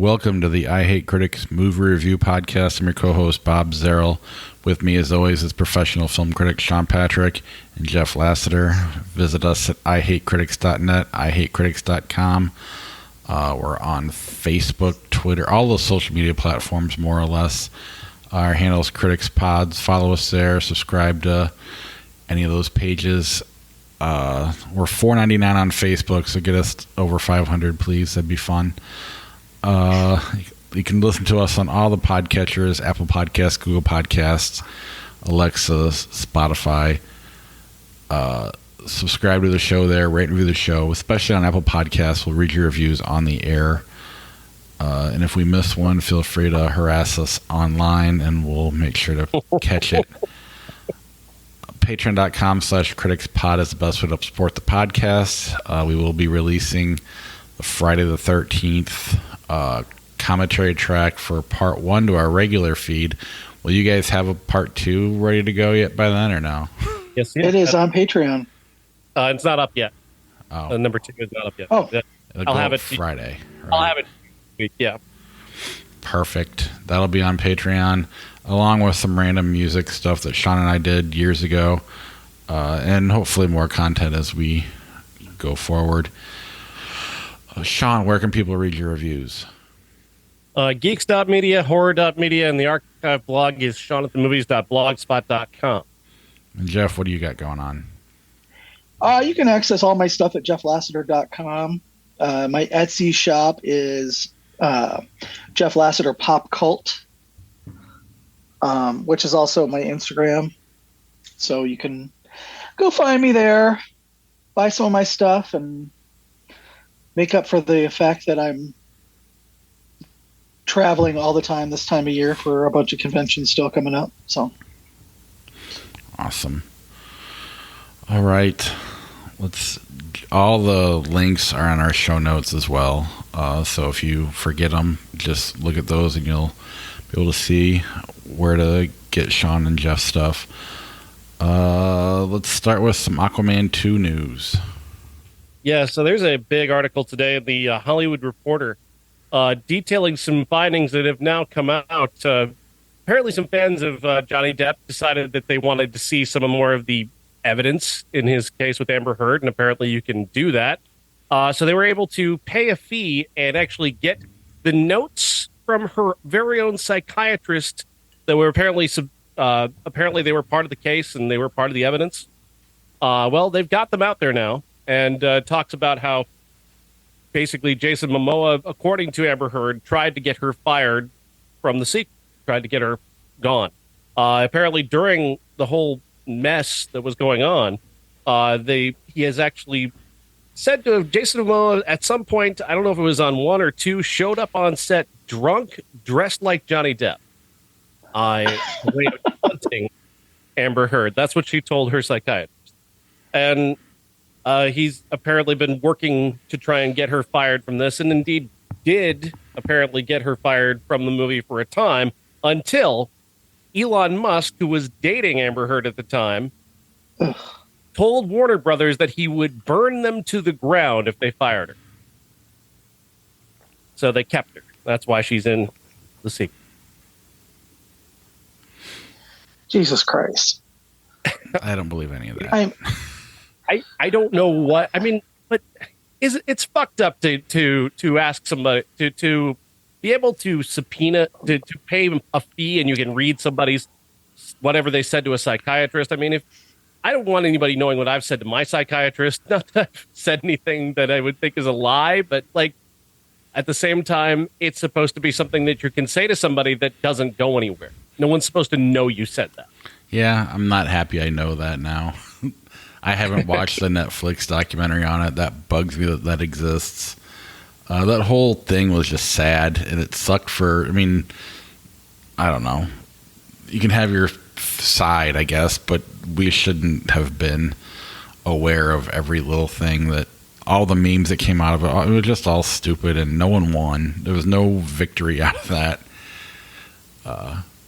Welcome to the I Hate Critics movie review podcast. I'm your co-host, Bob Zerl. With me, as always, is professional film critic Sean Patrick and Jeff Lassiter. Visit us at ihatecritics.net, ihatecritics.com. We're on Facebook, Twitter, all those social media platforms, more or less. Our handle is Critics Pods. Follow us there. Subscribe to any of those pages. We're $4.99 on Facebook, so get us over 500, please. That'd be fun. You can listen to us on all the podcatchers: Apple Podcasts, Google Podcasts, Alexa, Spotify. Subscribe to the show there, rate and review the show, especially on Apple Podcasts. We'll read your reviews on the air. And if we miss one, feel free to harass us online and we'll make sure to catch it. Patreon.com/criticspod is the best way to support the podcast. We will be releasing the Friday the 13th commentary track for part 1 to our regular feed. Will you guys have a part 2 ready to go yet by then or no? Yes, it is on Patreon. It's not up yet. Oh. Number 2 is not up yet. Oh. I'll have it Friday. Right? I'll have it. Yeah. Perfect. That'll be on Patreon, along with some random music stuff that Sean and I did years ago, and hopefully more content as we go forward. Sean, where can people read your reviews? Geeks.media, horror.media, and the archive blog is seanatthemovies.blogspot.com. And Jeff, what do you got going on? You can access all my stuff at jefflassiter.com. My Etsy shop is Jeff Lassiter Pop Cult, which is also my Instagram. So you can go find me there, buy some of my stuff, and make up for the fact that I'm traveling all the time this time of year for a bunch of conventions still coming up. So awesome. All right. All the links are on our show notes as well. So if you forget them, just look at those and you'll be able to see where to get Sean and Jeff's stuff. Let's start with some Aquaman 2 news. Yeah, so there's a big article today in the Hollywood Reporter detailing some findings that have now come out. Apparently some fans of Johnny Depp decided that they wanted to see some more of the evidence in his case with Amber Heard, and apparently you can do that. So they were able to pay a fee and actually get the notes from her very own psychiatrist that were apparently they were part of the case and they were part of the evidence. Well, they've got them out there now. And talks about how basically Jason Momoa, according to Amber Heard, tried to get her fired from the sequel, tried to get her gone. Apparently, during the whole mess that was going on, he has actually said to Jason Momoa at some point, I don't know if it was on 1 or 2, showed up on set drunk, dressed like Johnny Depp. Way of hunting Amber Heard. That's what she told her psychiatrist. And he's apparently been working to try and get her fired from this, and indeed did apparently get her fired from the movie for a time until Elon Musk, who was dating Amber Heard at the time, told Warner Brothers that he would burn them to the ground if they fired her. So they kept her. That's why she's in the sequel. Jesus Christ. I don't believe any of that. I don't know what I mean, but it's fucked up to ask somebody to be able to subpoena to pay a fee and you can read somebody's whatever they said to a psychiatrist. I mean, if I don't want anybody knowing what I've said to my psychiatrist, not that I've said anything that I would think is a lie, but like at the same time, it's supposed to be something that you can say to somebody that doesn't go anywhere. No one's supposed to know you said that. Yeah, I'm not happy I know that now. I haven't watched the Netflix documentary on it. That bugs me that exists. That whole thing was just sad, and it sucked for, I mean, I don't know. You can have your side, I guess, but we shouldn't have been aware of every little thing that, all the memes that came out of it was just all stupid, and no one won. There was no victory out of that.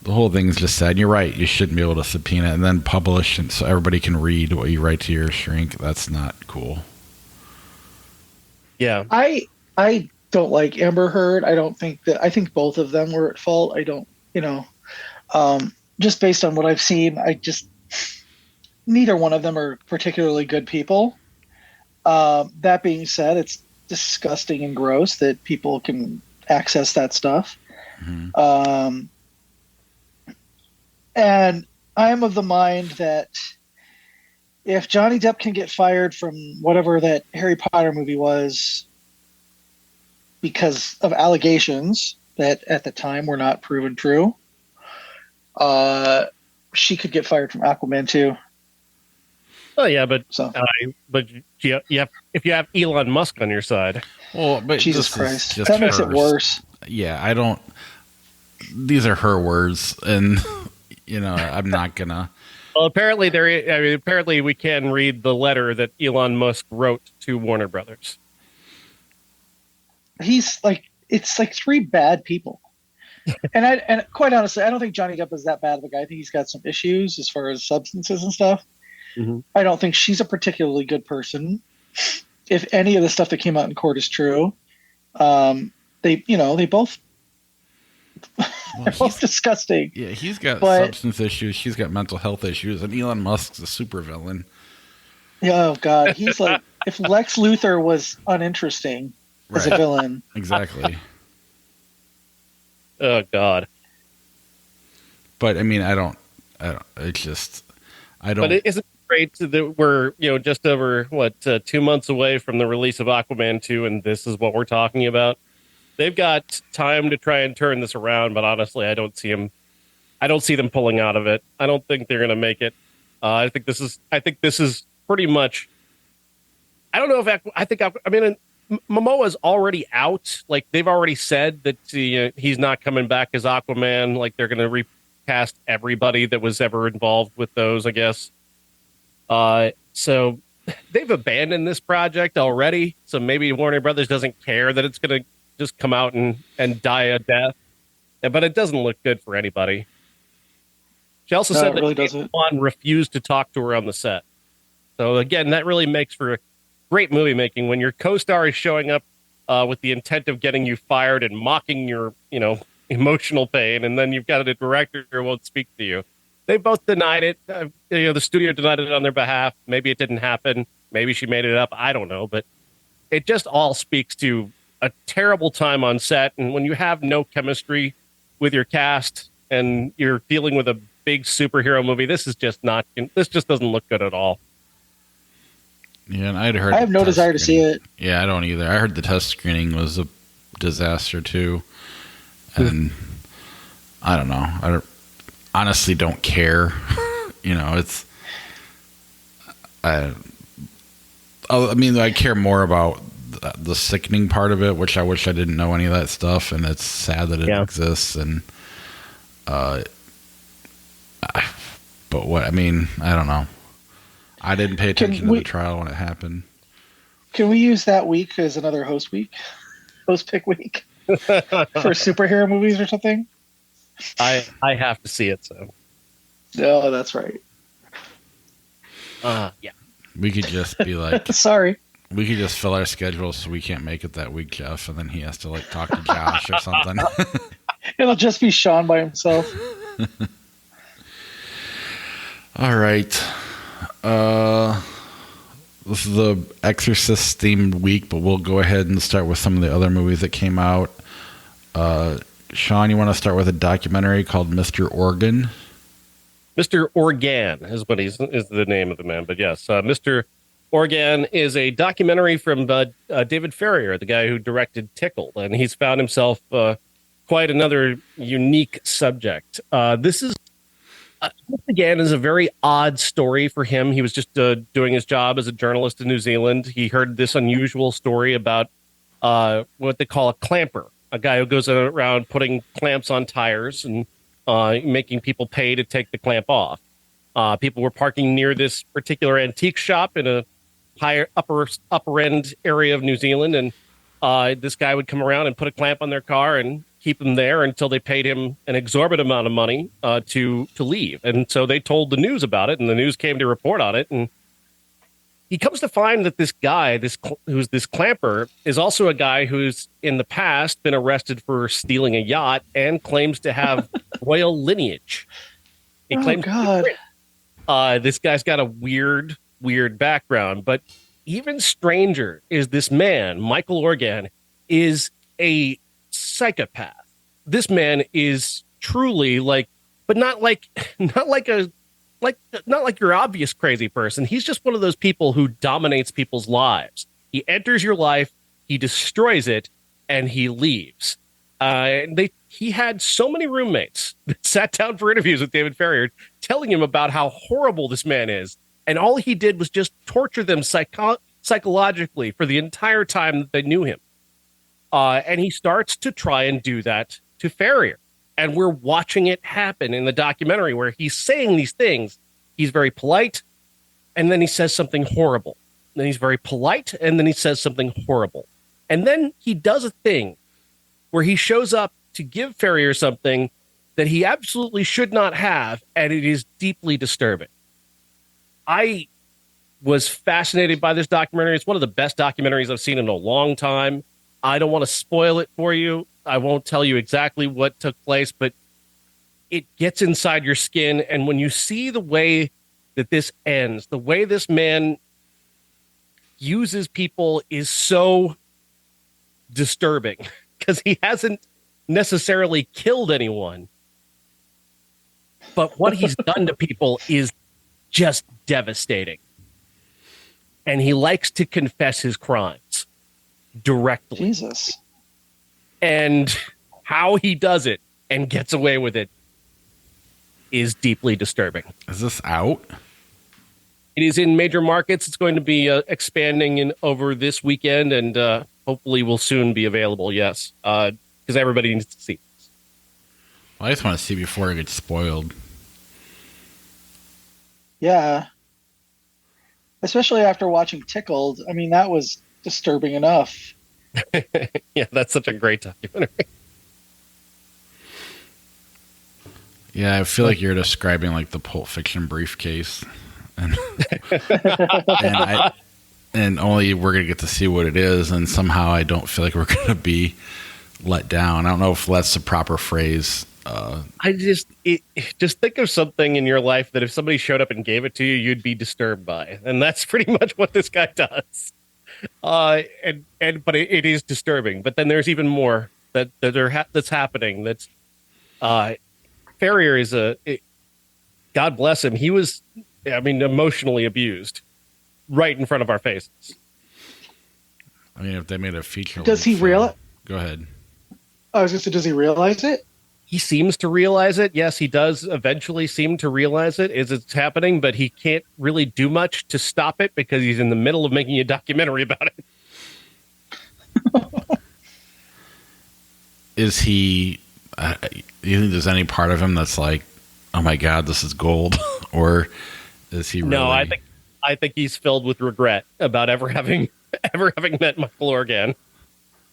The whole thing is just sad. And you're right. You shouldn't be able to subpoena and then publish and so everybody can read what you write to your shrink. That's not cool. Yeah. I don't like Amber Heard. I think both of them were at fault. I don't, just based on what I've seen, neither one of them are particularly good people. That being said, it's disgusting and gross that people can access that stuff. Mm-hmm. And I am of the mind that if Johnny Depp can get fired from whatever that Harry Potter movie was because of allegations that at the time were not proven true, she could get fired from Aquaman too. Oh yeah, but if you have Elon Musk on your side, well, but Jesus Christ, that makes it worse. Yeah, I don't. These are her words, and I'm not gonna. Well, apparently we can read the letter that Elon Musk wrote to Warner Brothers. It's like three bad people. And quite honestly, I don't think Johnny Depp is that bad of a guy. I think he's got some issues as far as substances and stuff. Mm-hmm. I don't think she's a particularly good person. If any of the stuff that came out in court is true, they both they're both disgusting. Yeah, he's got substance issues. She's got mental health issues, and Elon Musk's a supervillain. Oh God, he's like if Lex Luthor was uninteresting as a villain. Exactly. Oh God. But I mean, I don't. It's just I don't. But isn't it great that we're just over 2 months away from the release of Aquaman 2, and this is what we're talking about. They've got time to try and turn this around, but honestly, I don't see them pulling out of it. I don't think they're going to make it. I think this is pretty much. I don't know if Momoa's already out. Like they've already said that he's not coming back as Aquaman. Like they're going to recast everybody that was ever involved with those, I guess. So they've abandoned this project already. So maybe Warner Brothers doesn't care that it's going to just come out and die a death. But it doesn't look good for anybody. She also said that Juan refused to talk to her on the set. So again, that really makes for great movie making when your co-star is showing up with the intent of getting you fired and mocking your, emotional pain, and then you've got a director who won't speak to you. They both denied it. The studio denied it on their behalf. Maybe it didn't happen. Maybe she made it up. I don't know, but it just all speaks to a terrible time on set. And when you have no chemistry with your cast and you're dealing with a big superhero movie, this just doesn't look good at all. Yeah, and I have no desire to see it. Yeah, I don't either. I heard the test screening was a disaster too, and I don't know. I honestly don't care. It's. I care more about the sickening part of it, which I wish I didn't know any of that stuff, and it's sad that it exists. And but what I don't know. I didn't pay attention to the trial when it happened. Can we use that week as another host pick week for superhero movies or something? I have to see it, so. No, that's right. Yeah. We could just be like, sorry. We could just fill our schedule so we can't make it that week, Jeff, and then he has to talk to Josh or something. It'll just be Sean by himself. All right. This is the Exorcist themed week, but we'll go ahead and start with some of the other movies that came out. Sean, you want to start with a documentary called Mr. Organ? Mr. Organ is the name of the man, but yes, Mr. Organ is a documentary from David Ferrier, the guy who directed Tickled, and he's found himself quite another unique subject. This again is a very odd story for him. He was just doing his job as a journalist in New Zealand. He heard this unusual story about what they call a clamper, a guy who goes around putting clamps on tires and making people pay to take the clamp off. People were parking near this particular antique shop in a higher upper end area of New Zealand, and this guy would come around and put a clamp on their car and keep them there until they paid him an exorbitant amount of money to leave. And so they told the news about it, and the news came to report on it. And he comes to find that this guy, who's this clamper, is also a guy who's in the past been arrested for stealing a yacht and claims to have royal lineage. He claims God. This guy's got a weird background, but even stranger is this man, Michael Organ, is a psychopath. This man is truly but not like your obvious crazy person. He's just one of those people who dominates people's lives. He enters your life, he destroys it, and he leaves. He had so many roommates that sat down for interviews with David Farrier, telling him about how horrible this man is. And all he did was just torture them psychologically for the entire time that they knew him. And he starts to try and do that to Farrier. And we're watching it happen in the documentary where he's saying these things. He's very polite, and then he says something horrible. Then he's very polite, and then he says something horrible. And then he does a thing where he shows up to give Farrier something that he absolutely should not have, and it is deeply disturbing. I was fascinated by this documentary. It's one of the best documentaries I've seen in a long time. I don't want to spoil it for you. I won't tell you exactly what took place, but it gets inside your skin. And when you see the way that this ends, the way this man uses people is so disturbing because he hasn't necessarily killed anyone. But what he's done to people is just devastating. And he likes to confess his crimes directly. Jesus. And how he does it and gets away with it is deeply disturbing. Is this out? It is in major markets. It's going to be expanding over this weekend, and hopefully will soon be available, yes, because everybody needs to see this. Well, I just want to see before it gets spoiled. Yeah. Especially after watching Tickled. I mean, that was disturbing enough. Yeah, that's such a great documentary. Yeah, I feel like you're describing like the Pulp Fiction briefcase, and and only we're gonna get to see what it is, and somehow I don't feel like we're gonna be let down. I don't know if that's the proper phrase. I just think of something in your life that if somebody showed up and gave it to you, you'd be disturbed by, and that's pretty much what this guy does. But it is disturbing. But then there's even more that's happening. That's Farrier is God bless him. He was, emotionally abused right in front of our faces. I mean, if they made a feature, does he realize? Go ahead. I was going to say, does he realize it? He seems to realize it. Yes, he does eventually seem to realize it as it's happening, but he can't really do much to stop it because he's in the middle of making a documentary about it. Is he, you think there's any part of him that's like, oh my God, this is gold? Or is he really? No, I think he's filled with regret about ever having met Michael Organ.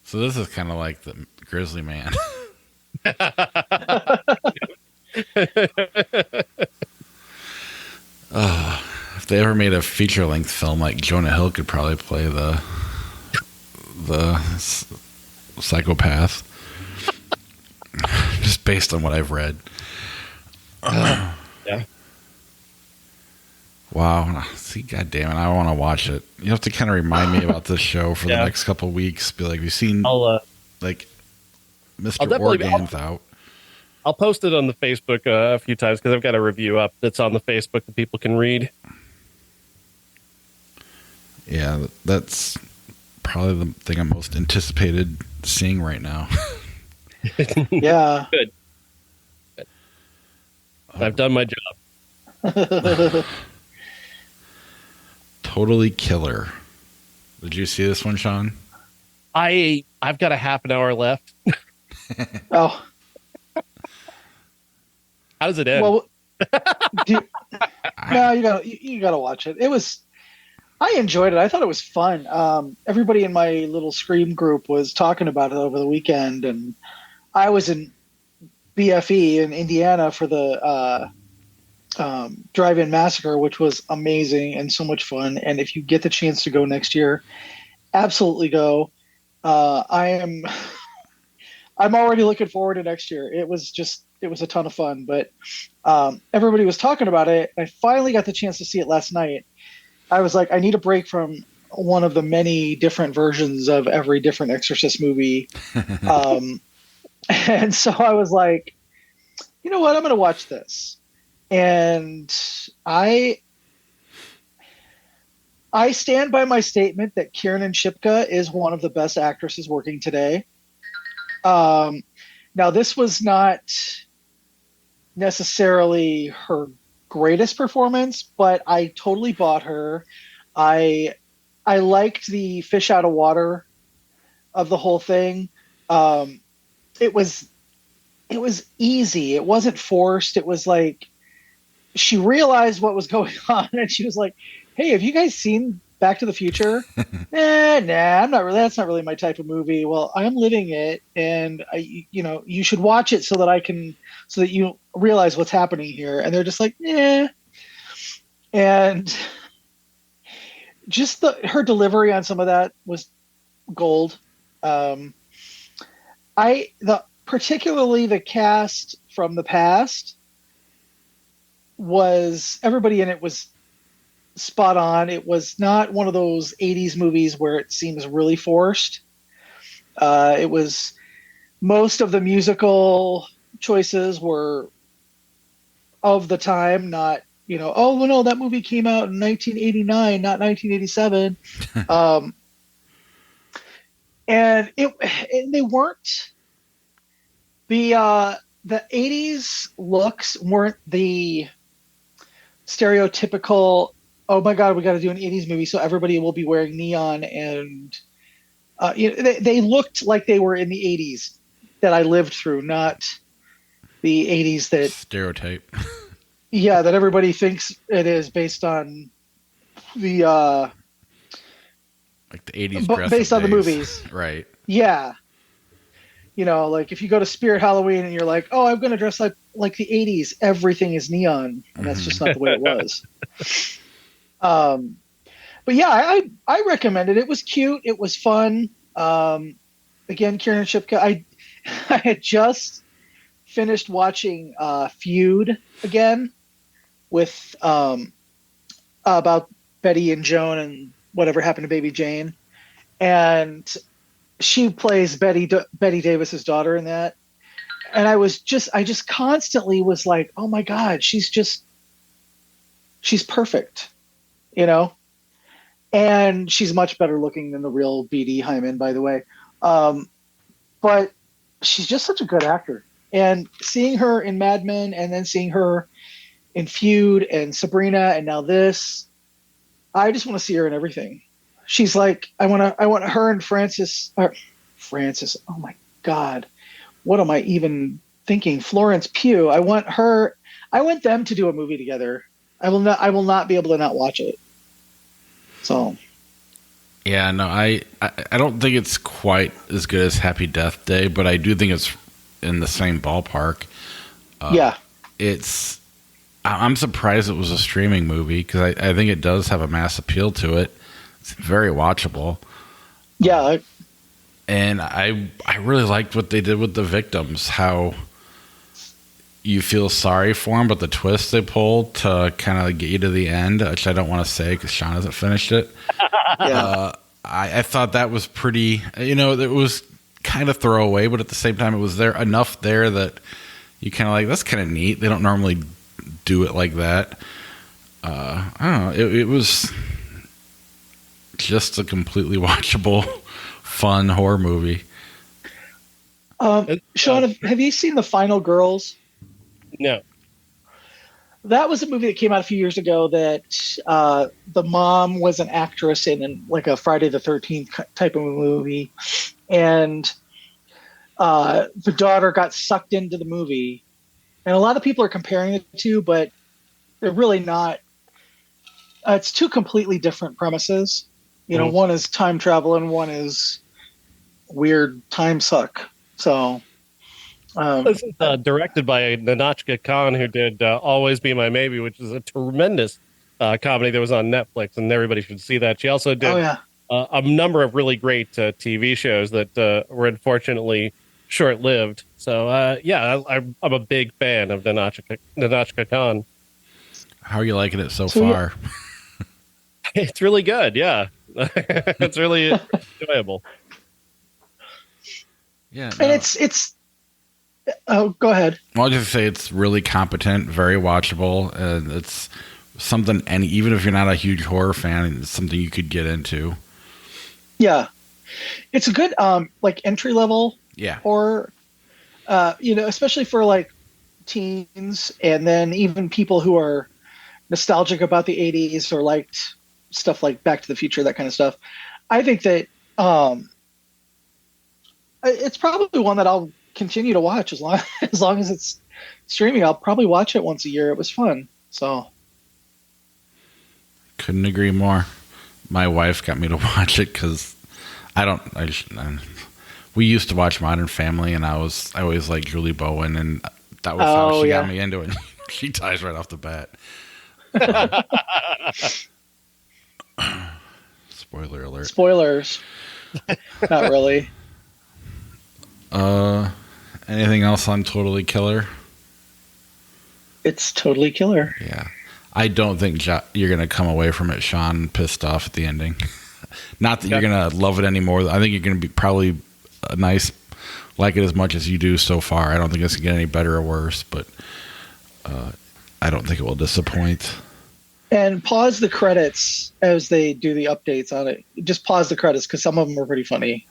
So this is kind of like the Grizzly Man. If they ever made a feature-length film, like Jonah Hill could probably play the psychopath, just based on what I've read. Yeah. Wow. See, God damn it, I want to watch it. You have to kind of remind me about this show for the next couple of weeks. Be like, have you seen like Mr. Organ's out? I'll post it on the Facebook a few times because I've got a review up that's on the Facebook that people can read. Yeah, that's probably the thing I'm most anticipated seeing right now. Yeah. Good. I've done my job. Totally Killer. Did you see this one, Sean? I've got a half an hour left. Oh. How does it end? Well, no, you gotta watch it. I enjoyed it. I thought it was fun. Everybody in my little Scream group was talking about it over the weekend, and I was in BFE in Indiana for the Drive-In Massacre, which was amazing and so much fun. And if you get the chance to go next year, absolutely go. I'm already looking forward to next year. It was a ton of fun, but everybody was talking about it. I finally got the chance to see it last night. I was like, I need a break from one of the many different versions of every different Exorcist movie. And so I was like, you know what? I'm going to watch this. And I stand by my statement that Kiernan Shipka is one of the best actresses working today. Now, this was not necessarily her greatest performance, but I totally bought her. I liked the fish out of water of the whole thing. It was easy. It wasn't forced. It was like she realized what was going on, and she was like, "Hey, have you guys seen Back to the Future?" Nah, I'm not really. That's not really my type of movie. Well, I'm living it, and you should watch it so that you realize what's happening here. And they're just like, "Yeah," and just her delivery on some of that was gold. Particularly the cast from the past was everybody in it was spot on. It was not one of those 80s movies where it seems really forced. It was most of the musical choices were of the time, not, oh no, that movie came out in 1989, not 1987. And they weren't the 80s looks weren't the stereotypical, oh my God, we got to do an 80s movie, so everybody will be wearing neon. And they looked like they were in the 80s that I lived through, not the 80s that stereotype. Yeah, that everybody thinks it is based on the like the 80s based on the days. movies. Right. Yeah. Like if you go to Spirit Halloween and you're like, oh, I'm going to dress like the 80s, everything is neon. And that's just not the way it was. But yeah, I recommend it. It was cute. It was fun. Again, Kiernan Shipka. I had just finished watching Feud again with about Betty and Joan and whatever happened to Baby Jane. And she plays Betty Davis's daughter in that. And I just constantly was like, oh my God, she's perfect, and she's much better looking than the real B.D. Hyman, by the way. But she's just such a good actor. And seeing her in Mad Men and then seeing her in Feud and Sabrina and now this, I just want to see her in everything. She's like, I want her and Francis. Oh my God, what am I even thinking? Florence Pugh. I want them to do a movie together. I will not be able to not watch it. So. Yeah, no, I don't think it's quite as good as Happy Death Day, but I do think it's in the same ballpark. Yeah. I'm surprised it was a streaming movie because I think it does have a mass appeal to it. It's very watchable. Yeah. And I really liked what they did with the victims, how you feel sorry for them, but the twist they pulled to kind of get you to the end, which I don't want to say because Sean hasn't finished it. Yeah. I thought that was pretty, it was kind of throwaway, but at the same time, it was there enough there that you kind of like, that's kind of neat. They don't normally do it like that. I don't know. It was just a completely watchable, fun horror movie. Sean, have you seen The Final Girls? No. That was a movie that came out a few years ago that the mom was an actress in like a Friday the 13th type of movie. And the daughter got sucked into the movie. And a lot of people are comparing the two, but they're really not. It's two completely different premises. One is time travel and one is weird time suck. So This is directed by Nahnatchka Khan, who did Always Be My Maybe, which is a tremendous comedy that was on Netflix, and everybody should see that. She also did a number of really great TV shows that were unfortunately short-lived. So, yeah, I'm a big fan of Nahnatchka Khan. How are you liking it so far? It's really good, yeah. It's really enjoyable. Yeah, and it's. Oh, go ahead. Well, I'll just say it's really competent, very watchable, and it's something. And even if you're not a huge horror fan, it's something you could get into. Yeah, it's a good like entry level horror. Especially for like teens, and then even people who are nostalgic about the 80s or liked stuff like Back to the Future, that kind of stuff. I think that it's probably one that I'll continue to watch as long as it's streaming. I'll probably watch it once a year. It was fun. So couldn't agree more. My wife got me to watch it because we used to watch Modern Family, and I always liked Julie Bowen, and that was how she got me into it. She dies right off the bat. Spoiler alert. Spoilers. Not really. Anything else on Totally Killer? It's totally killer. Yeah. I don't think you're going to come away from it, Sean, pissed off at the ending. Not that you're going to love it anymore. I think you're going to be probably like it as much as you do so far. I don't think it's going to get any better or worse, but I don't think it will disappoint. And pause the credits as they do the updates on it. Just pause the credits because some of them were pretty funny.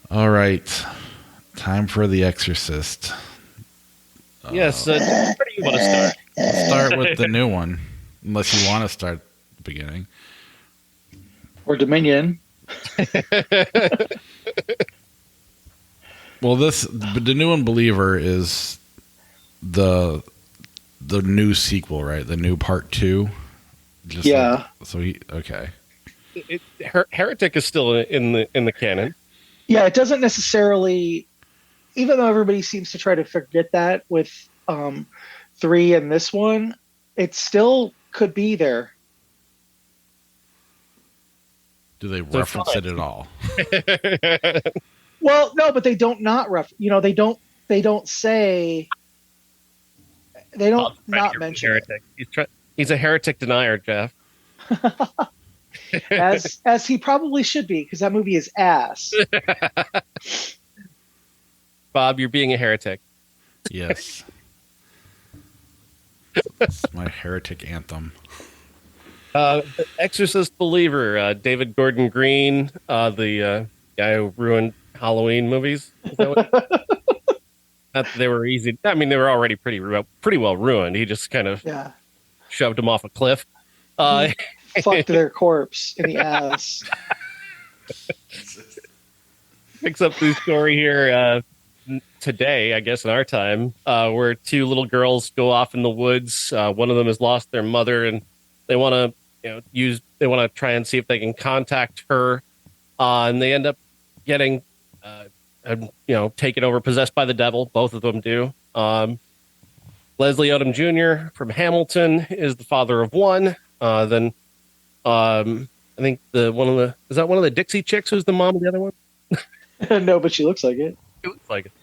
All right. Time for The Exorcist. Yes. Where do you want to start? Start with the new one, unless you want to start at the beginning. Or Dominion. Well, the new Unbeliever is the new sequel, right? The new part 2. Okay. Heretic is still in the canon. Yeah, it doesn't necessarily, even though everybody seems to try to forget that with 3 and this one, it still could be there. Do they reference it at all? Well, no, but they don't they don't say. They don't not mention heretic. He's a heretic denier, Jeff. as he probably should be, because that movie is ass. Bob, you're being a heretic. Yes. It's my heretic anthem. Exorcist believer, David Gordon Green, the guy who ruined Halloween movies. Is that what Not that they were easy. I mean, they were already pretty well ruined. He just kind of shoved them off a cliff. Fucked their corpse in the ass. Picks up the story here today, I guess in our time, where 2 little girls go off in the woods. One of them has lost their mother, and they want to try and see if they can contact her, and they end up getting taken over, possessed by the devil. Both of them do. Leslie Odom Jr. from Hamilton is the father of one. Then I think is that one of the Dixie Chicks who's the mom of the other one? No, but she looks like it. It looks like it.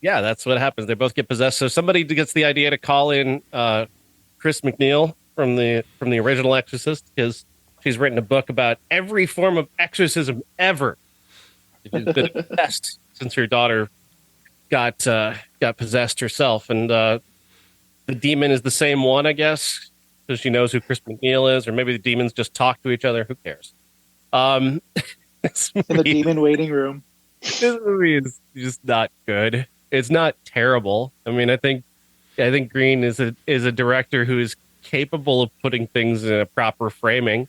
That's what happens. They both get possessed. So somebody gets the idea to call in Chris McNeil from the original Exorcist, because she's written a book about every form of exorcism ever. She's been obsessed since her daughter got possessed herself, and the demon is the same one, I guess, because she knows who Chris McNeil is, or maybe the demons just talk to each other. Who cares? In the demon waiting room. This movie is just not good. It's not terrible. I mean, I think Green is a director who is capable of putting things in a proper framing.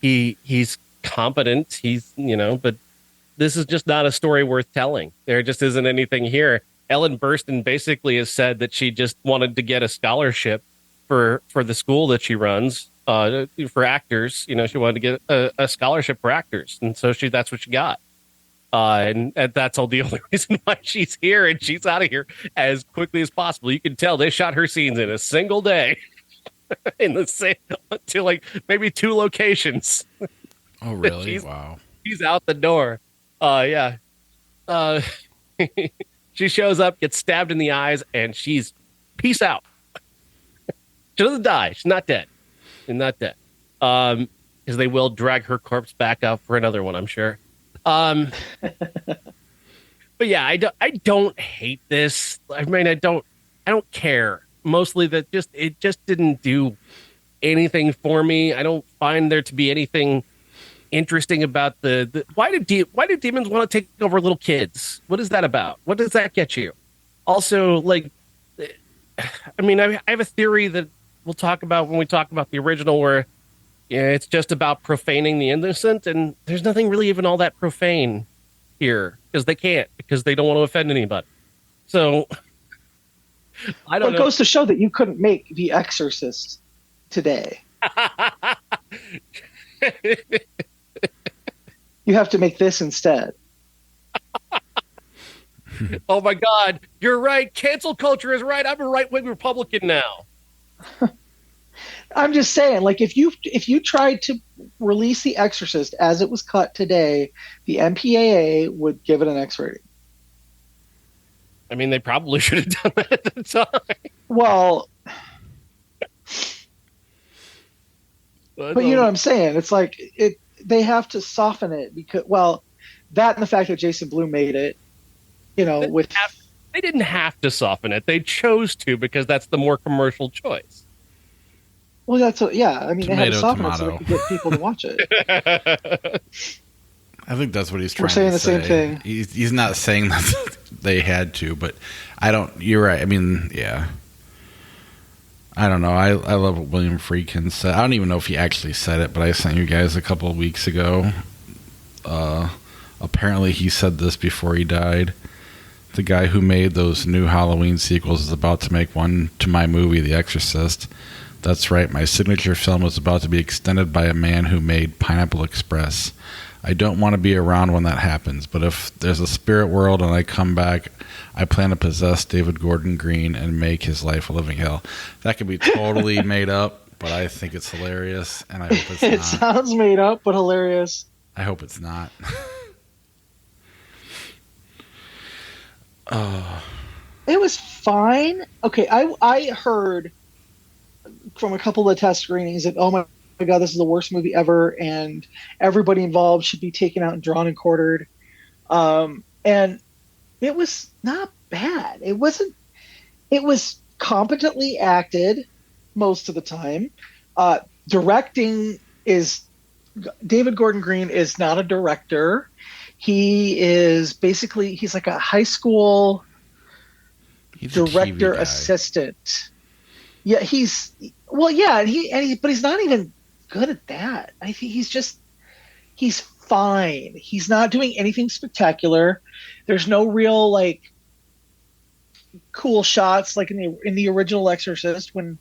He's competent. But this is just not a story worth telling. There just isn't anything here. Ellen Burstyn basically has said that she just wanted to get a scholarship for the school that she runs. for actors. She wanted to get a scholarship for actors, and so that's what she got. And that's all the only reason why she's here, and she's out of here as quickly as possible. You can tell they shot her scenes in a single day, in the same to like maybe 2 locations. Oh, really? Wow. She's out the door. Yeah. She shows up, gets stabbed in the eyes, and she's peace out. She doesn't die. She's not dead. She's not dead. Because they will drag her corpse back out for another one, I'm sure. But yeah, I don't hate this. I mean, I don't care. Mostly that it just didn't do anything for me. I don't find there to be anything interesting about the why do demons want to take over little kids? What is that about? What does that get you? Also, like, I mean, I have a theory that we'll talk about when we talk about the original, where it's just about profaning the innocent, and there's nothing really even all that profane here because they don't want to offend anybody. So I don't know. It goes to show that you couldn't make The Exorcist today. You have to make this instead. Oh my God, you're right. Cancel culture is right. I'm a right-wing Republican now. I'm just saying, like, if you tried to release The Exorcist as it was cut today, the MPAA would give it an X rating. I mean, they probably should have done that at the time. Well, but you know what I'm saying? It's like they have to soften it because, well, that and the fact that Jason Blum made it, they didn't have to soften it. They chose to because that's the more commercial choice. Well, I mean, they had to soften it so tomato. they could get people to watch it. I think that's what he's trying to say. We're saying the same thing. He's not saying that they had to, but you're right. I mean, yeah. I don't know. I love what William Friedkin said. I don't even know if he actually said it, but I sent you guys a couple of weeks ago. Apparently he said this before he died. The guy who made those new Halloween sequels is about to make one to my movie, The Exorcist. That's right, my signature film is about to be extended by a man who made Pineapple Express. I don't want to be around when that happens, but if there's a spirit world and I come back, I plan to possess David Gordon Green and make his life a living hell. That could be totally made up, but I think it's hilarious, and I hope it's not. It sounds made up, but hilarious. I hope it's not. It was fine. Okay, I heard from a couple of test screenings that, oh my God, this is the worst movie ever, and everybody involved should be taken out and drawn and quartered. And it was not bad. It was competently acted most of the time. Directing is, David Gordon Green is not a director. He is basically, he's like a high school director assistant. Yeah, but he's not even good at that. I think he's fine. He's not doing anything spectacular. There's no real like cool shots like in the original Exorcist when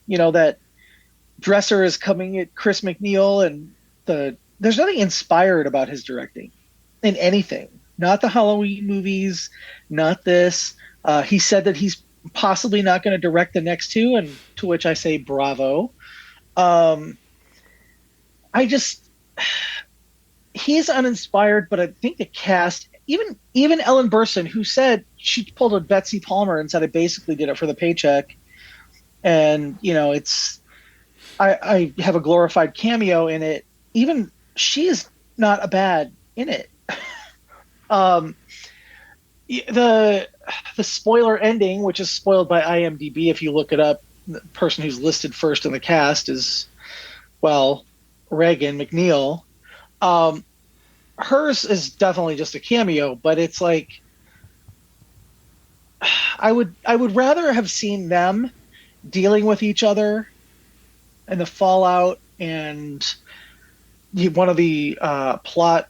that dresser is coming at Chris McNeil, and there's nothing inspired about his directing in anything. Not the Halloween movies, not this. He said that he's possibly not going to direct the next 2, and to which I say bravo. He's uninspired, but I think the cast, even Ellen Burstyn, who said she pulled a Betsy Palmer and said I basically did it for the paycheck, and I have a glorified cameo in it. Even she is not a bad in it. The spoiler ending, which is spoiled by IMDb, if you look it up, the person who's listed first in the cast is, well, Regan McNeil. Hers is definitely just a cameo, but it's like I would rather have seen them dealing with each other and the fallout, and one of the plot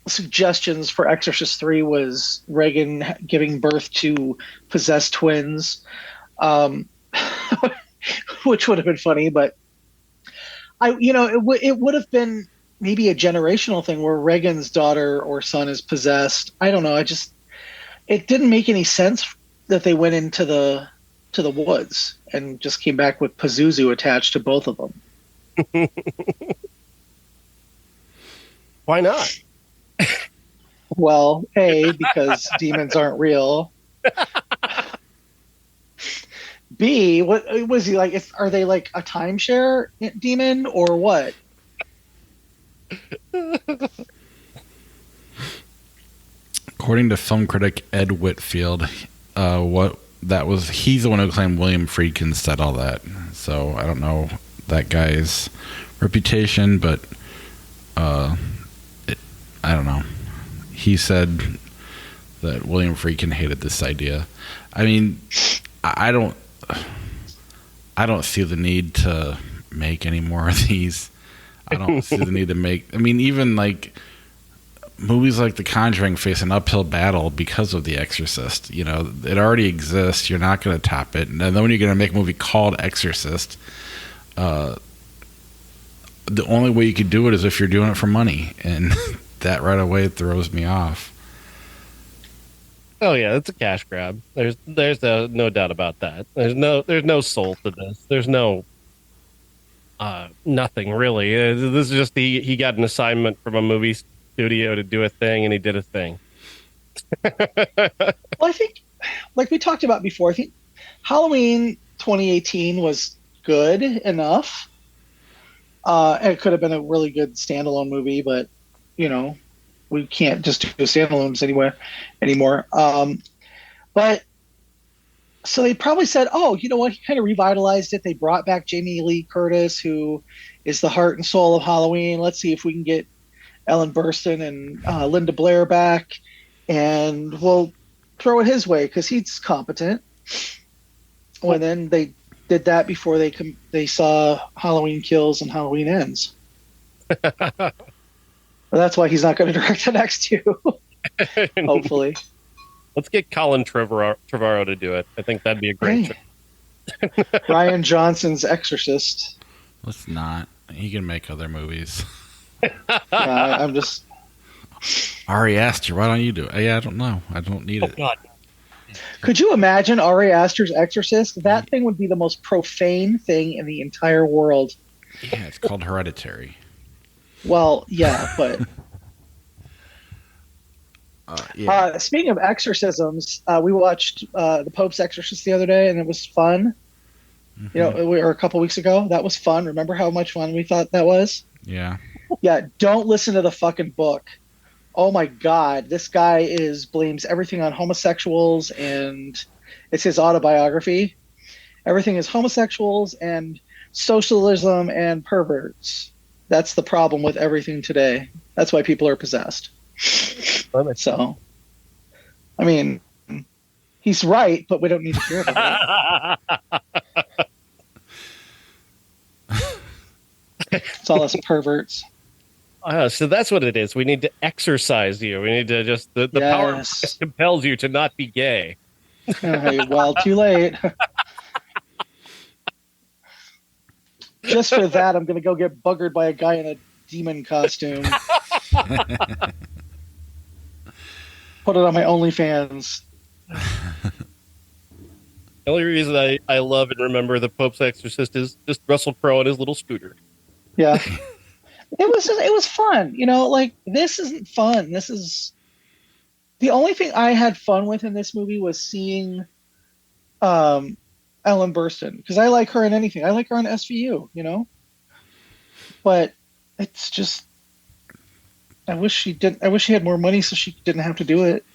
suggestions for Exorcist 3 was Regan giving birth to possessed twins, which would have been funny, but it would have been maybe a generational thing where Reagan's daughter or son is possessed. I don't know. It didn't make any sense that they went into the woods and just came back with Pazuzu attached to both of them. Why not? Well, A, because demons aren't real. B, what was he like? Are they like a timeshare demon or what? According to film critic Ed Whitfield, he's the one who claimed William Friedkin said all that. So I don't know that guy's reputation, but I don't know. He said that William Friedkin hated this idea. I mean, I don't see the need to make any more of these. I don't see the need to make. I mean, even like movies like The Conjuring face an uphill battle because of The Exorcist. You know, it already exists. You're not going to top it. And then when you're going to make a movie called Exorcist, the only way you could do it is if you're doing it for money, and that right away throws me off. Oh yeah, it's a cash grab. There's no doubt about that. There's no soul to this. There's no nothing really. This is just he got an assignment from a movie studio to do a thing, and he did a thing. Well, I think, like we talked about before, I think Halloween 2018 was good enough. It could have been a really good standalone movie, but you know, we can't just do standalones anymore. But so they probably said, "Oh, you know what? He kind of revitalized it. They brought back Jamie Lee Curtis, who is the heart and soul of Halloween. Let's see if we can get Ellen Burstyn and Linda Blair back, and we'll throw it his way because he's competent." Well, then they did that before they saw Halloween Kills and Halloween Ends. Well, that's why he's not going to direct the next two. Hopefully. Let's get Colin Trevorrow to do it. I think that'd be a great choice. Ryan Johnson's Exorcist. Let's not. He can make other movies. I'm just... Ari Aster, why don't you do it? Yeah, I don't know. I don't need it. God. Could you imagine Ari Aster's Exorcist? That thing would be the most profane thing in the entire world. Yeah, it's called Hereditary. Well, yeah, but... speaking of exorcisms, we watched The Pope's Exorcist the other day, and it was fun. Mm-hmm. You know, or a couple weeks ago. That was fun. Remember how much fun we thought that was? Yeah. Yeah, don't listen to the fucking book. Oh my God, this guy blames everything on homosexuals, and it's his autobiography. Everything is homosexuals and socialism and perverts. That's the problem with everything today. That's why people are possessed. So, I mean, he's right, but we don't need to hear about it. It's all us perverts. So that's what it is. We need to exercise you. We need to just the power of Christ compels you to not be gay. Well, too late. Just for that, I'm going to go get buggered by a guy in a demon costume. Put it on my OnlyFans. The only reason I love and remember The Pope's Exorcist is just Russell Crowe and his little scooter. Yeah. It was fun. You know, like, this isn't fun. This is... The only thing I had fun with in this movie was seeing Ellen Burstyn, because I like her in anything. I like her on SVU, you know? But it's just... I wish she had more money so she didn't have to do it.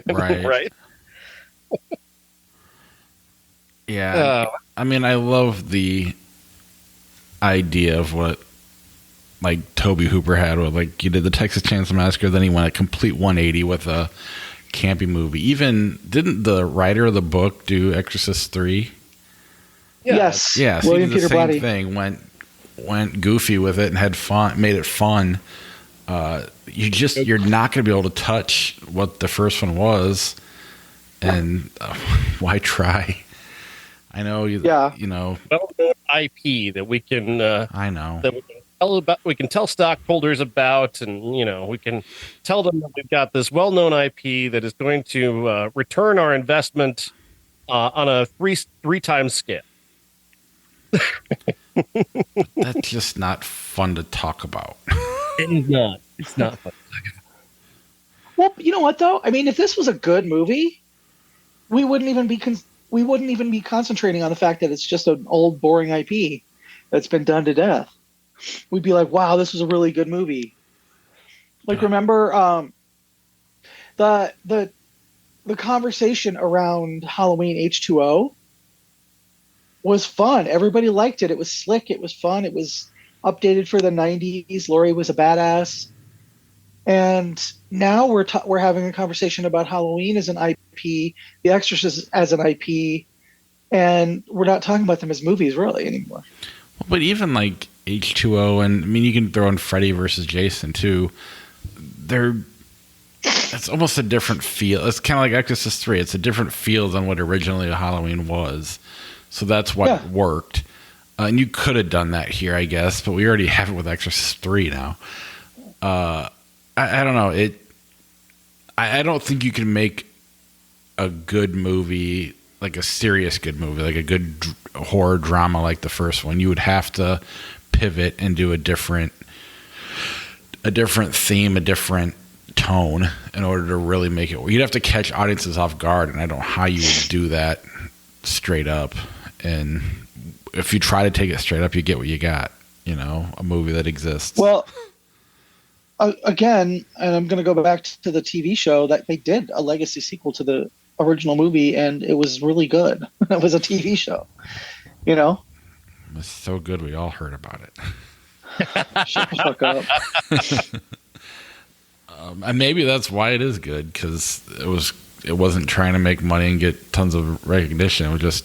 Right. Right. Yeah. I mean, I love the idea of what, like, Toby Hooper had with, like, you did the Texas Chainsaw Massacre, then he went a complete 180 with a campy movie. Even, didn't the writer of the book do Exorcist 3? Yeah. Yes. Yeah, so William he did the Peter same Blatty. thing, went goofy with it and had fun, made it fun. You're not going to be able to touch what the first one was, and why try? I know you know. Well, IP that we can I know. that we can tell about. We can tell stockholders about, and we can tell them that we've got this well-known IP that is going to return our investment on a three times scale. That's just not fun to talk about. It is not. It's not fun. Well, you know what though? I mean, if this was a good movie, we wouldn't even be concentrating on the fact that it's just an old boring IP that's been done to death. We'd be like, "Wow, this was a really good movie." Like, remember the conversation around Halloween H2O was fun. Everybody liked it. It was slick. It was fun. It was updated for the 90s. Laurie was a badass. And now we're having a conversation about Halloween as an IP, The Exorcist as an IP, and we're not talking about them as movies really anymore. But even like H2O, and I mean, you can throw in Freddy versus Jason too. It's almost a different feel. It's kind of like Exorcist 3. It's a different feel than what originally Halloween was. So that's why it worked. And you could have done that here, I guess, but we already have it with Exorcist 3 now. I don't know. I don't think you can make a good movie, like a serious good movie, like a good horror drama like the first one. You would have to pivot and do a different theme, a different tone in order to really make it. You'd have to catch audiences off guard, and I don't know how you would do that straight up. And if you try to take it straight up, you get what you got. A movie that exists. Well, again, and I'm going to go back to the TV show, that they did a legacy sequel to the original movie, and it was really good. It was a TV show, It's so good we all heard about it. Shut the fuck up. And maybe that's why it is good, because it wasn't trying to make money and get tons of recognition. It was just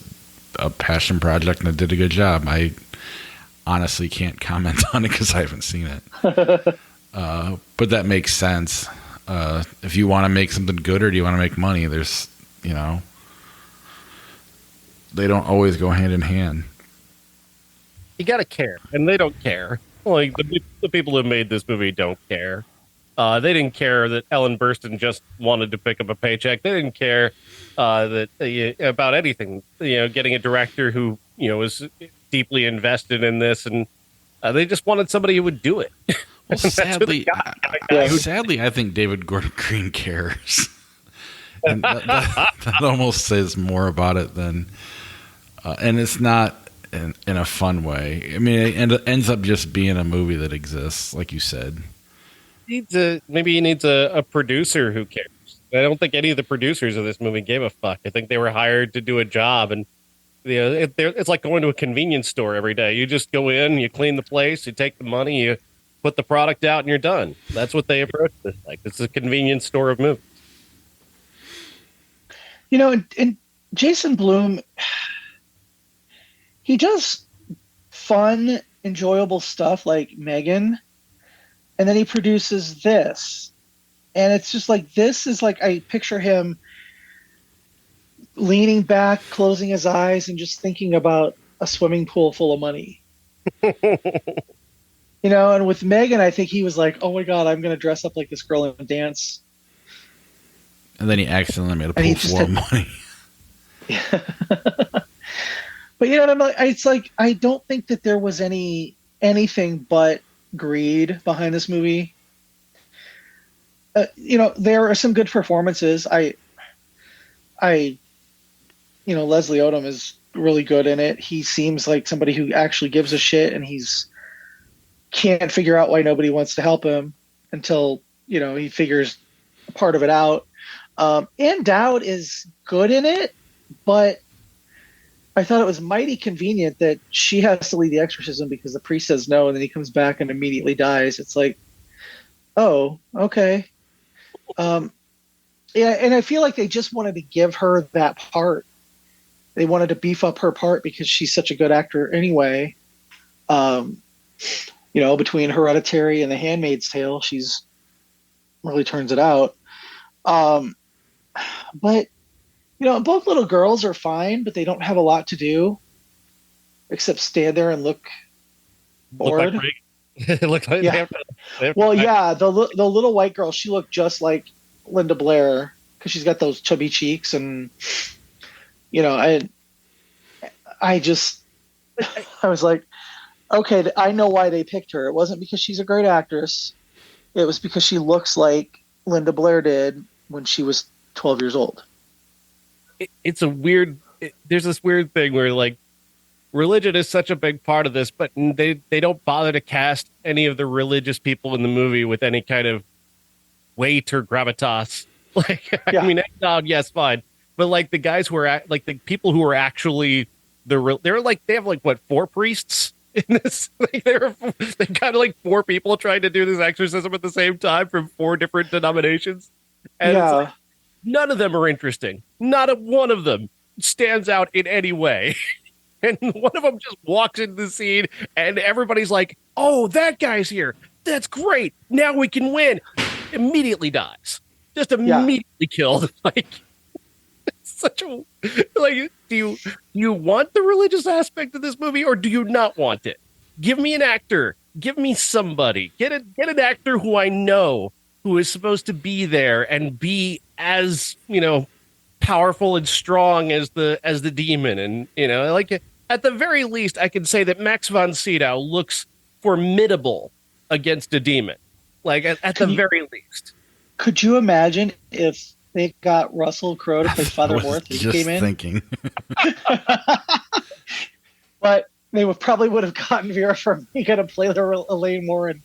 a passion project, and it did a good job. I honestly can't comment on it because I haven't seen it. But that makes sense. If you want to make something good or do you want to make money, there's, they don't always go hand in hand. You got to care, and they don't care. Like the people who made this movie don't care. They didn't care that Ellen Burstyn just wanted to pick up a paycheck. They didn't care about anything. Getting a director who was deeply invested in this, and they just wanted somebody who would do it. Well, sadly, I think David Gordon Green cares, and that almost says more about it than. And it's not in a fun way. I mean, it ends up just being a movie that exists, like you said. Maybe he needs a producer who cares. I don't think any of the producers of this movie gave a fuck. I think they were hired to do a job, and it's like going to a convenience store every day. You just go in, you clean the place, you take the money, you put the product out, and you're done. That's what they approach this like. It's a convenience store of movies. And Jason Blum, he does fun, enjoyable stuff like Megan, and then he produces this. And it's just like, this is like, I picture him leaning back, closing his eyes, and just thinking about a swimming pool full of money. And with Megan, I think he was like, oh my God, I'm going to dress up like this girl and dance. And then he accidentally made a pool full of money. But it's like, I don't think that there was anything but greed behind this movie. There are some good performances. Leslie Odom is really good in it. He seems like somebody who actually gives a shit, and he's can't figure out why nobody wants to help him until he figures part of it out. Ann Dowd is good in it, but I thought it was mighty convenient that she has to lead the exorcism because the priest says no, and then he comes back and immediately dies. It's like, oh, okay. And I feel like they just wanted to give her that part. They wanted to beef up her part because she's such a good actor anyway. Between Hereditary and The Handmaid's Tale, she's really turns it out. But both little girls are fine, but they don't have a lot to do. except stand there and look bored. Look like look like Yeah. they have Well, to- yeah, the little white girl, she looked just like Linda Blair because she's got those chubby cheeks, and I just I was like, okay, I know why they picked her. It wasn't because she's a great actress. It was because she looks like Linda Blair did when she was 12 years old. it's a weird. There's this weird thing where like religion is such a big part of this, but they don't bother to cast any of the religious people in the movie with any kind of weight or gravitas. Like, Yeah. I mean, eggnog, yes, fine, but like the guys who are like the people who are actually they're like they have like what 4 priests in this. Like they got like 4 people trying to do this exorcism at the same time from 4 different denominations, and it's like, none of them are interesting. Not a one of them stands out in any way. And one of them just walks into the scene, and everybody's like, "Oh, that guy's here. That's great. Now we can win." Immediately dies. Just immediately killed. Like, it's such a like. Do you want the religious aspect of this movie, or do you not want it? Give me an actor. Give me somebody. Get an actor who I know who is supposed to be there and be as powerful and strong as the demon, and like at the very least, I can say that Max von Sydow looks formidable against a demon. Like at the very least. Could you imagine if they got Russell Crowe to play Father Morth when he came in? Thinking. But they probably would have gotten Vera Farmiga to play Elaine Warren.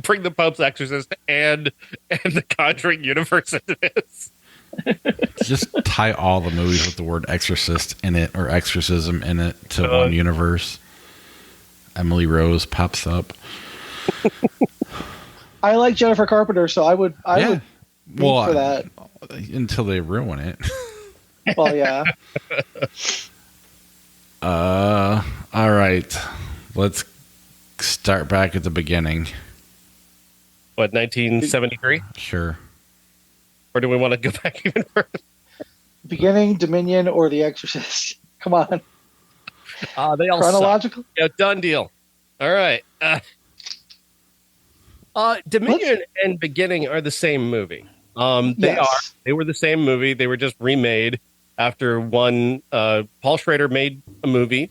Bring the Pope's Exorcist and the Conjuring universe into this. Just tie all the movies with the word exorcist in it or exorcism in it to one universe. Emily Rose pops up. I like Jennifer Carpenter, so I would for that. Until they ruin it. Well, yeah. All right. Let's start back at the beginning. What, 1973? Sure. Or do we want to go back even further? Beginning, Dominion, or The Exorcist? Come on. They all chronological. Suck. Yeah, done deal. All right. Dominion and Beginning are the same movie. They were the same movie. They were just remade after one. Paul Schrader made a movie.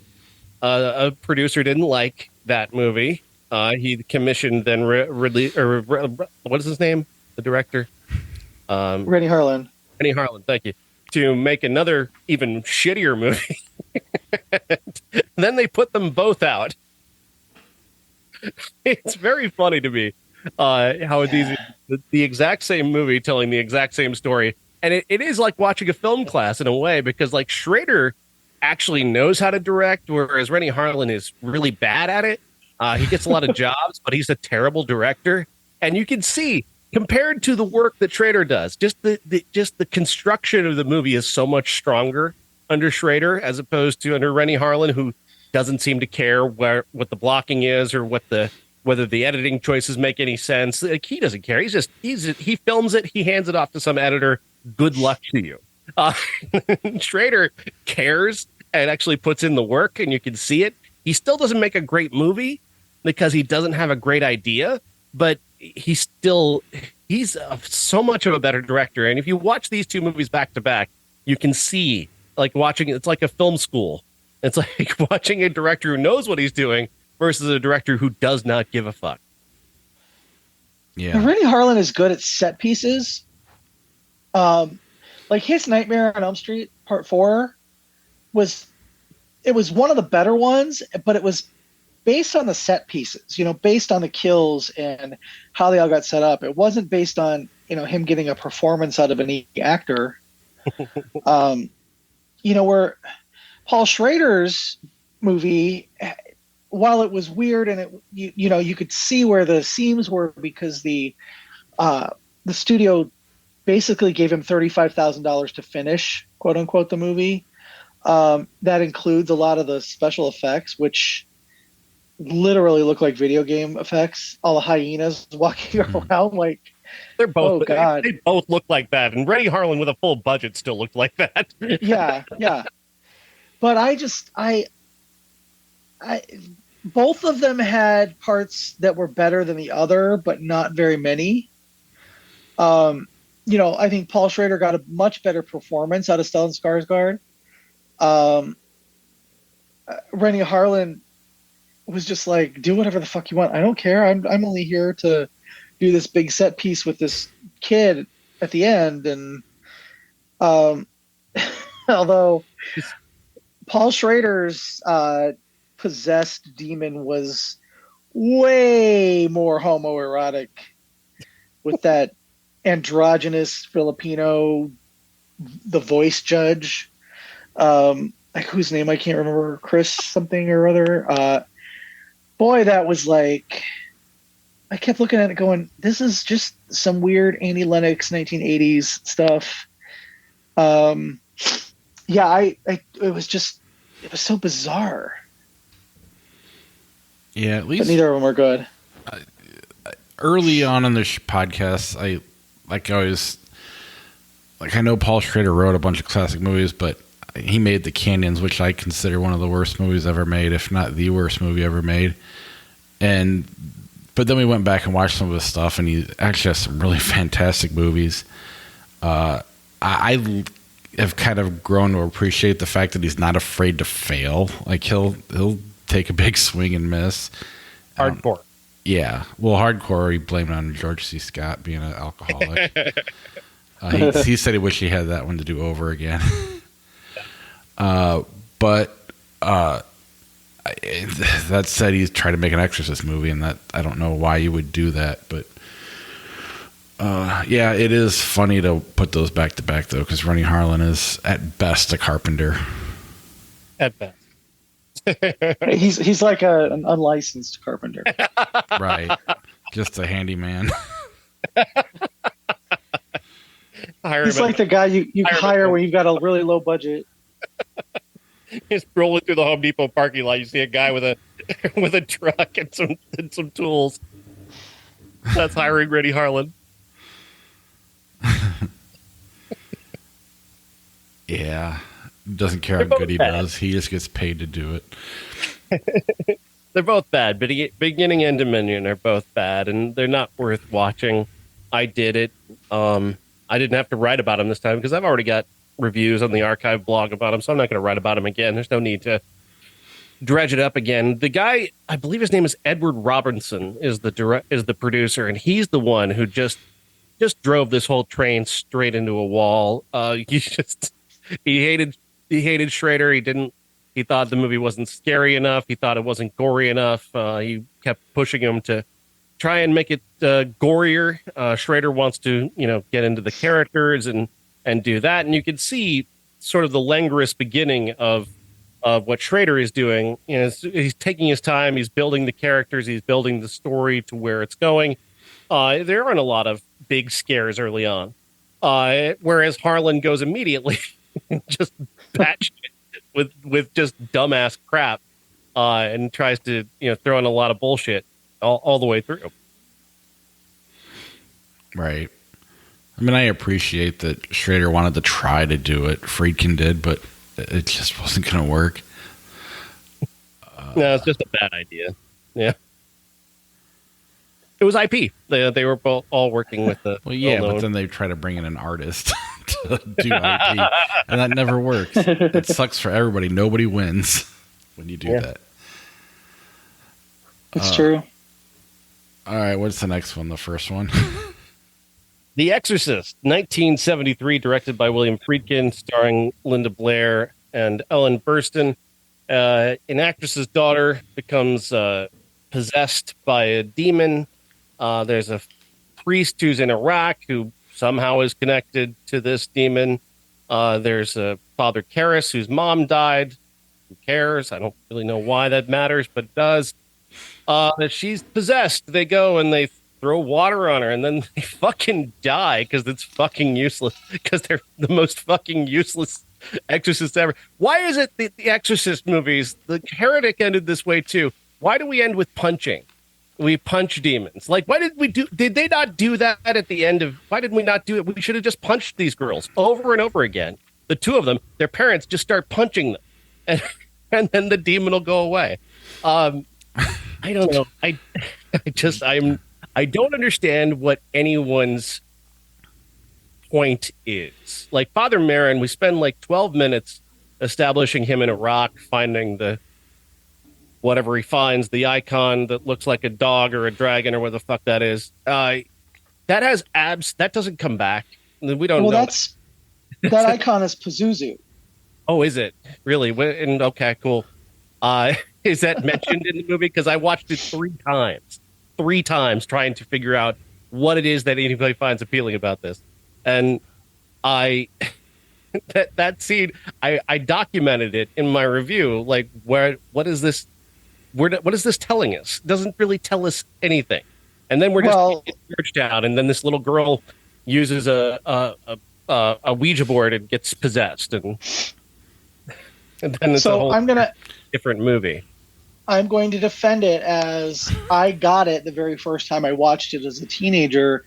A producer didn't like that movie. He commissioned then what is his name? The director. Rennie Harlan. Rennie Harlan, thank you. To make another even shittier movie. Then they put them both out. It's very funny to me how these the exact same movie telling the exact same story, and it is like watching a film class in a way, because like Schrader actually knows how to direct, whereas Rennie Harlan is really bad at it. He gets a lot of jobs, but he's a terrible director, and you can see compared to the work that Schrader does, just the construction of the movie is so much stronger under Schrader as opposed to under Rennie Harlan, who doesn't seem to care what the blocking is or whether the editing choices make any sense. Like, he doesn't care. He films it. He hands it off to some editor. Good luck to you. Schrader cares and actually puts in the work, and you can see it. He still doesn't make a great movie because he doesn't have a great idea, but he's so much of a better director. And if you watch these two movies back to back, you can see it's like a film school. It's like watching a director who knows what he's doing versus a director who does not give a fuck. Yeah. And Rennie Harlan is good at set pieces. Like his Nightmare on Elm Street Part 4 was one of the better ones, but it was based on the set pieces, based on the kills and how they all got set up. It wasn't based on, him getting a performance out of an actor. Where Paul Schrader's movie, while it was weird and you could see where the seams were because the studio basically gave him $35,000 to finish, quote unquote, the movie. That includes a lot of the special effects, which literally look like video game effects. All the hyenas walking around like they're both. Oh God. They both look like that, and Rennie Harlan with a full budget still looked like that. Yeah. but I both of them had parts that were better than the other, but not very many. I think Paul Schrader got a much better performance out of Stellan Skarsgård. Rennie Harlan was just like, do whatever the fuck you want. I don't care. I'm only here to do this big set piece with this kid at the end. And although Paul Schrader's possessed demon was way more homoerotic with that androgynous Filipino, the voice judge, like whose name I can't remember, Chris something or other. Boy, that was like, I kept looking at it going, this is just some weird Annie Lennox 1980s stuff. It was so bizarre. Yeah, at least but neither of them are good. Early on in the podcast, I know Paul Schrader wrote a bunch of classic movies, but he made The Canyons, which I consider one of the worst movies ever made, if not the worst movie ever made. But then we went back and watched some of his stuff, and he actually has some really fantastic movies. I have kind of grown to appreciate the fact that he's not afraid to fail. Like he'll take a big swing and miss. Hardcore. Yeah. Well, hardcore, he blamed it on George C. Scott being an alcoholic. He said he wished he had that one to do over again. But that said, he's trying to make an Exorcist movie, and that I don't know why you would do that. But yeah, it is funny to put those back to back, though, because Rennie Harlan is at best a carpenter. At best. he's like an unlicensed carpenter. Right. Just a handyman. He's like the guy you hire when you've got a really low budget. Just rolling through the Home Depot parking lot, you see a guy with a truck and some tools. That's hiring Rennie Harlan. Yeah. Doesn't care how good he does. He just gets paid to do it. They're both bad. Beginning and Dominion are both bad, and they're not worth watching. I did it. I didn't have to write about them this time because I've already got reviews on the archive blog about them, so I'm not going to write about them again. There's no need to dredge it up again. The guy, I believe his name is Edward Robinson, is the producer, and he's the one who just drove this whole train straight into a wall. He hated Schrader. He thought the movie wasn't scary enough. He thought it wasn't gory enough. He kept pushing him to try and make it gorier. Schrader wants to, get into the characters and do that. And you can see sort of the languorous beginning of what Schrader is doing. He's taking his time. He's building the characters. He's building the story to where it's going. There aren't a lot of big scares early on. Whereas Harlan goes immediately just batshit with just dumbass crap and tries to, throw in a lot of bullshit all the way through. Right. I mean, I appreciate that Schrader wanted to try to do it. Friedkin did, but it just wasn't going to work. No, it's just a bad idea. Yeah. It was IP. They were both all working with the. Well, yeah, but then they try to bring in an artist to do IP, and that never works. It sucks for everybody. Nobody wins when you do that. It's true. All right, what's the next one? The first one? The Exorcist, 1973, directed by William Friedkin, starring Linda Blair and Ellen Burstyn. An actress's daughter becomes possessed by a demon. There's a priest who's in Iraq who somehow is connected to this demon. There's a Father Karras whose mom died. Who cares? I don't really know why that matters, but it does. That she's possessed. They go and they throw water on her, and then they fucking die because it's fucking useless. Because they're the most fucking useless exorcists ever. Why is it the Exorcist movies? The Heretic ended this way too. Why do we end with punching? We punch demons. Like, why did we do? Did they not do that at the end of? Why did we not do it? We should have just punched these girls over and over again. The two of them, their parents just start punching them, and then the demon will go away. I don't know. I don't understand what anyone's point is. Like Father Merrin, we spend like 12 minutes establishing him in a rock, finding whatever he finds, the icon that looks like a dog or a dragon or what the fuck that is. That has abs. That doesn't come back. We don't know. That icon is Pazuzu. Oh, is it really? And okay, cool. Is that mentioned in the movie? Because I watched it three times trying to figure out what it is that anybody finds appealing about this. And that scene, I documented it in my review. Like, what is this? What is this telling us? It doesn't really tell us anything. And then we're just searched out, and then this little girl uses a Ouija board and gets possessed, and then it's a whole different movie. I'm going to defend it as I got it the very first time I watched it as a teenager,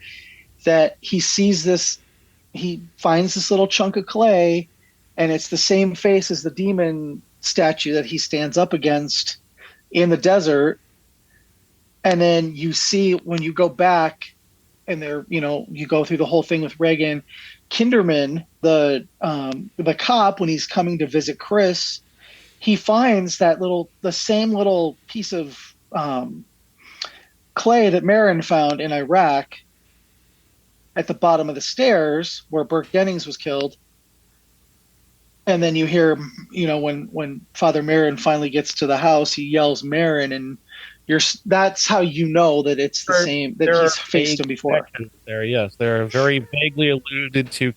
that he sees this, he finds this little chunk of clay, and it's the same face as the demon statue that he stands up against in the desert. And then you see when you go back and you go through the whole thing with Reagan, Kinderman, the cop, when he's coming to visit Chris, he finds the same little piece of clay that Marin found in Iraq at the bottom of the stairs where Burke Dennings was killed. And then you hear, when Father Marin finally gets to the house, he yells Marin, and that's how you know that it's the same, that he's faced him before. There, yes, there are very vaguely alluded to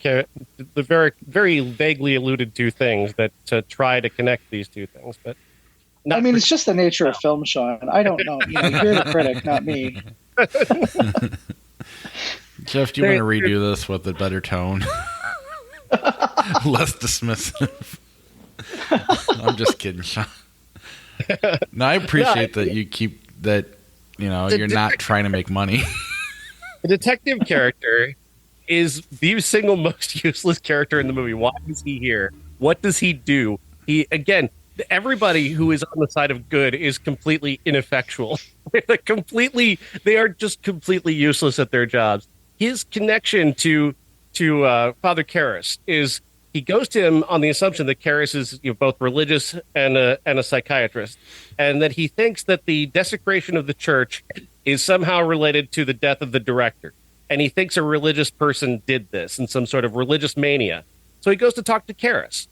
very vaguely alluded to things that to try to connect these two things, but it's just the nature of film, Sean. I don't know. You're the critic, not me. Jeff, do you want to redo this with a better tone? Less dismissive. I'm just kidding, Sean. No, I appreciate that you keep that, you're not trying to make money. The detective character is the single most useless character in the movie. Why is he here? What does he do? Everybody who is on the side of good is completely ineffectual. They are just completely useless at their jobs. His connection to Father Karras is he goes to him on the assumption that Karras is both religious and a psychiatrist, and that he thinks that the desecration of the church is somehow related to the death of the director. And he thinks a religious person did this in some sort of religious mania. So he goes to talk to Karras,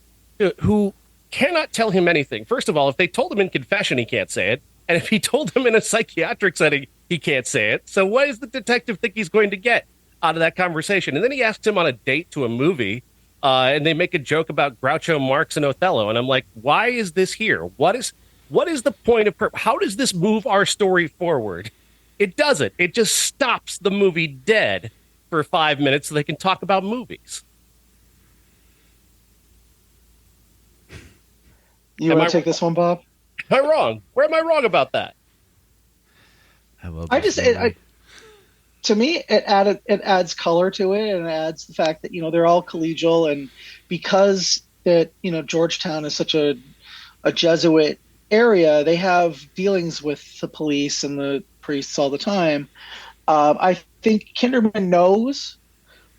who cannot tell him anything. First of all, if they told him in confession, he can't say it. And if he told him in a psychiatric setting, he can't say it. So what does the detective think he's going to get out of that conversation? And then he asks him on a date to a movie, and they make a joke about Groucho Marx and Othello. And I'm like, why is this here? What is the point of how does this move our story forward? It doesn't. It just stops the movie dead for 5 minutes so they can talk about movies. You want to take this one, Bob? Am I wrong? Where am I wrong about that? I love to me, it adds color to it, and it adds the fact that they're all collegial, and because that Georgetown is such a Jesuit area, they have dealings with the police and the priests all the time. I think Kinderman knows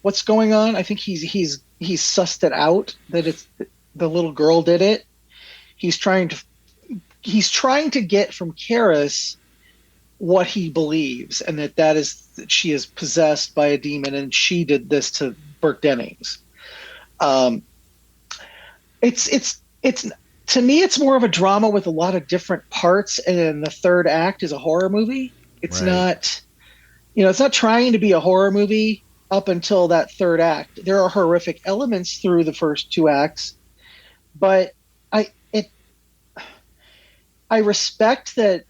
what's going on. I think he's sussed it out that it's the little girl did it. He's trying to get from Karras what he believes, and that she is possessed by a demon, and she did this to Burke Dennings. It's to me, it's more of a drama with a lot of different parts, and then the third act is a horror movie. It's not, it's not trying to be a horror movie up until that third act. There are horrific elements through the first two acts, but I respect that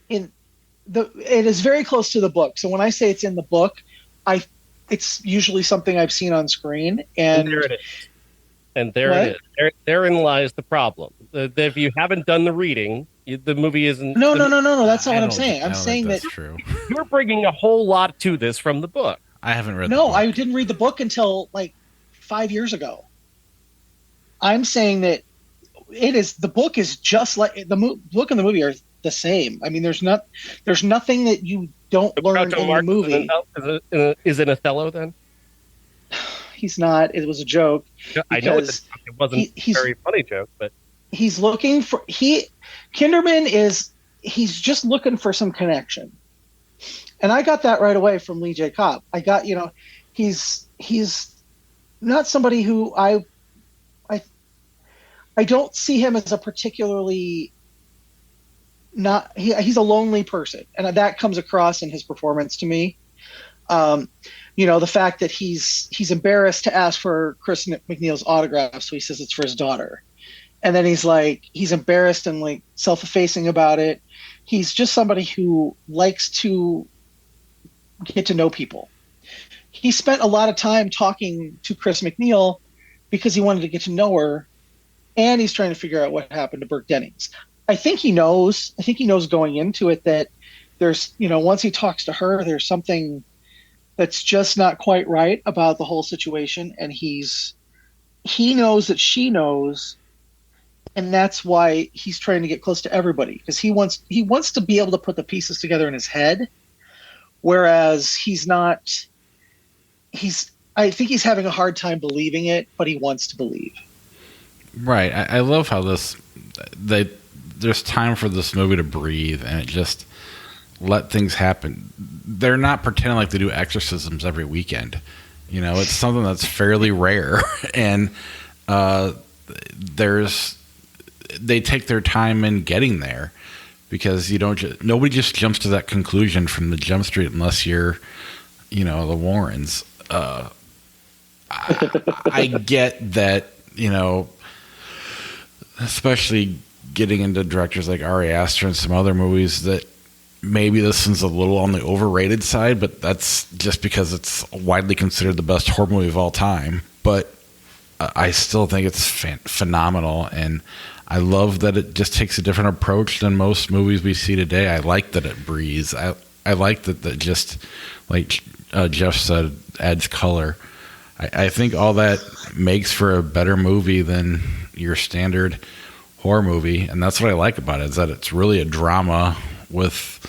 it is very close to the book. So when I say it's in the book, it's usually something I've seen on screen, and there it is. And there it is. Therein lies the problem. If you haven't done the reading, the movie isn't. No. That's not what I'm saying. I'm saying that's true. You're bringing a whole lot to this from the book. I haven't read. No, I didn't read the book until like 5 years ago. I'm saying that it is. The book is just like the book and the movie are the same. I mean, there's nothing that you don't learn in the movie. Is it Othello then? He's not. It was a joke. I know it wasn't a very funny joke, but he's looking for Kinderman is he's just looking for some connection, and I got that right away from Lee J. Cobb. I got he's not somebody who I don't see him as a particularly he's a lonely person, and that comes across in his performance to me. The fact that he's embarrassed to ask for Chris McNeil's autograph, so he says it's for his daughter. And then he's embarrassed and like self-effacing about it. He's just somebody who likes to get to know people. He spent a lot of time talking to Chris McNeil because he wanted to get to know her, and he's trying to figure out what happened to Burke Dennings. I think he knows going into it that there's, once he talks to her, there's something that's just not quite right about the whole situation. And he knows that she knows. And that's why he's trying to get close to everybody, because he wants to be able to put the pieces together in his head. Whereas I think he's having a hard time believing it, but he wants to believe. Right. I love how there's time for this movie to breathe, and it just let things happen. They're not pretending like they do exorcisms every weekend. It's something that's fairly rare, and they take their time in getting there, because nobody just jumps to that conclusion from the jump street unless you're, the Warrens. I get that, especially getting into directors like Ari Aster and some other movies, that maybe this one's a little on the overrated side, but that's just because it's widely considered the best horror movie of all time. But I still think it's phenomenal, and I love that it just takes a different approach than most movies we see today. I like that it breathes. I like that just, like Jeff said, adds color. I think all that makes for a better movie than your standard horror movie, and that's what I like about it, is that it's really a drama with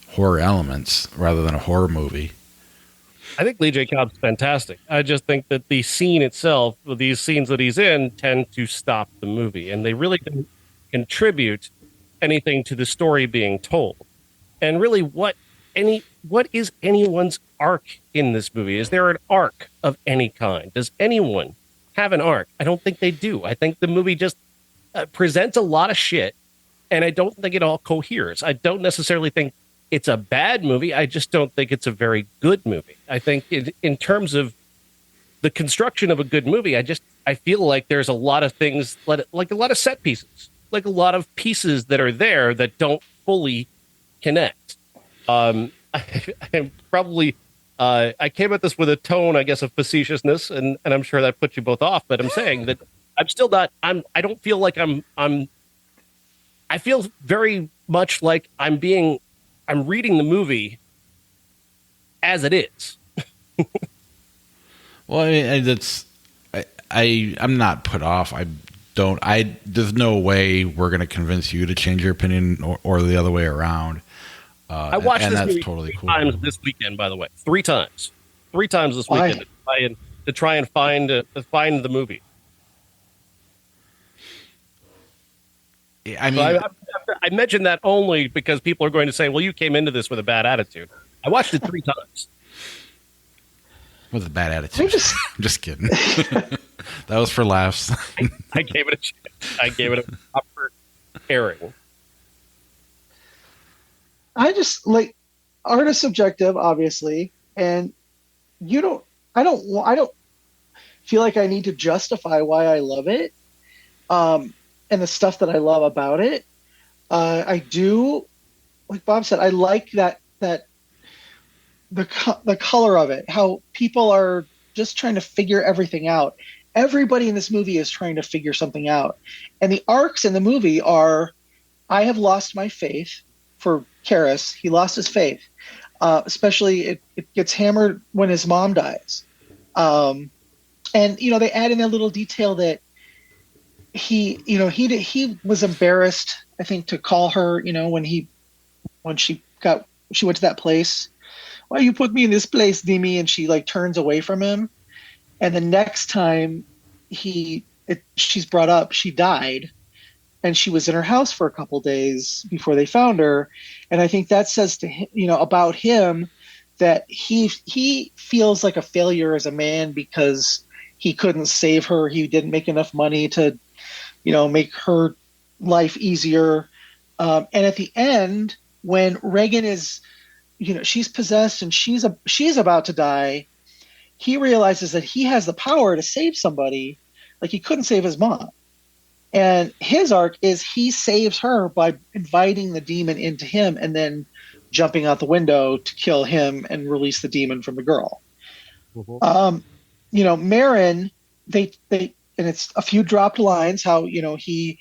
horror elements rather than a horror movie. I think Lee J. Cobb's fantastic. I just think that the scene itself, these scenes that he's in, tend to stop the movie, and they really don't contribute anything to the story being told. And really, what is anyone's arc in this movie? Is there an arc of any kind? Does anyone have an arc? I don't think they do. I think the movie just presents a lot of shit, and I don't think it all coheres. I don't necessarily think it's a bad movie. I just don't think it's a very good movie. I think in terms of the construction of a good movie, I feel like there's a lot of things, like a lot of set pieces, like a lot of pieces that are there that don't fully connect. I came at this with a tone, I guess, of facetiousness, and I'm sure that put you both off, but I'm saying that I'm still not, I don't feel like I feel very much like I'm reading the movie as it is. Well, I mean, I'm not put off. There's no way we're going to convince you to change your opinion or the other way around. I watched and this that's movie totally three cool. times this weekend, by the way. 3 times. 3 times this weekend to try and find the movie. I mean, I mentioned that only because people are going to say, well, you came into this with a bad attitude. I watched it 3 times. With a bad attitude. I'm just kidding. That was for laughs. I gave it a chance. I gave it a proper airing. I just like, art is subjective, obviously, and I don't feel like I need to justify why I love it. And the stuff that I love about it. I do, like Bob said, I like that the color of it, how people are just trying to figure everything out. Everybody in this movie is trying to figure something out. And the arcs in the movie are, I have lost my faith for Karras. He lost his faith. Especially it gets hammered when his mom dies. And, they add in that little detail that he was embarrassed, I think, to call her, when she went to that place. Why you put me in this place, Demi? And she like turns away from him. And the next time she's brought up, she died, and she was in her house for a couple days before they found her. And I think that says to him, about him, that he feels like a failure as a man because he couldn't save her. He didn't make enough money to, make her life easier. And at the end, when Reagan is, she's possessed and she's about to die, he realizes that he has the power to save somebody, like he couldn't save his mom. And his arc is he saves her by inviting the demon into him and then jumping out the window to kill him and release the demon from the girl. Mm-hmm. Marin, they and it's a few dropped lines how, he's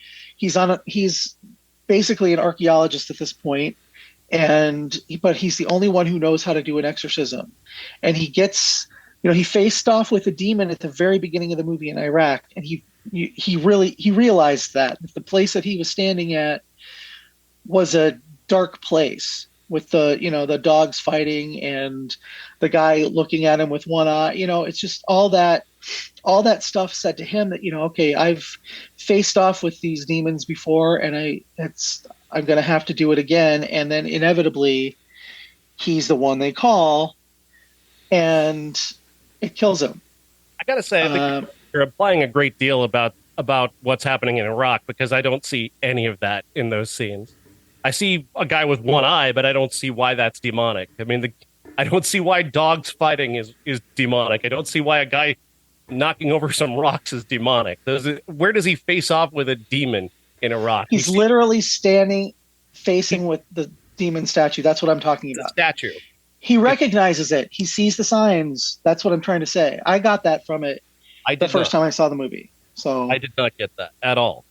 basically an archaeologist at this point, but he's the only one who knows how to do an exorcism. And he gets, he faced off with a demon at the very beginning of the movie in Iraq, and he realized that the place that he was standing at was a dark place with the dogs fighting and the guy looking at him with one eye. It's just all that stuff said to him that, okay, I've faced off with these demons before, and I'm going to have to do it again. And then inevitably he's the one they call, and it kills him. I got to say, I think you're implying a great deal about what's happening in Iraq, because I don't see any of that in those scenes. I see a guy with one eye, but I don't see why that's demonic. I mean, I don't see why dogs fighting is demonic. I don't see why a guy knocking over some rocks is demonic. Where does he face off with a demon in Iraq? He's literally standing facing with the demon statue. That's what I'm talking about. Statue. He recognizes it. He sees the signs. That's what I'm trying to say. I got that from it the first time I saw the movie. So I did not get that at all.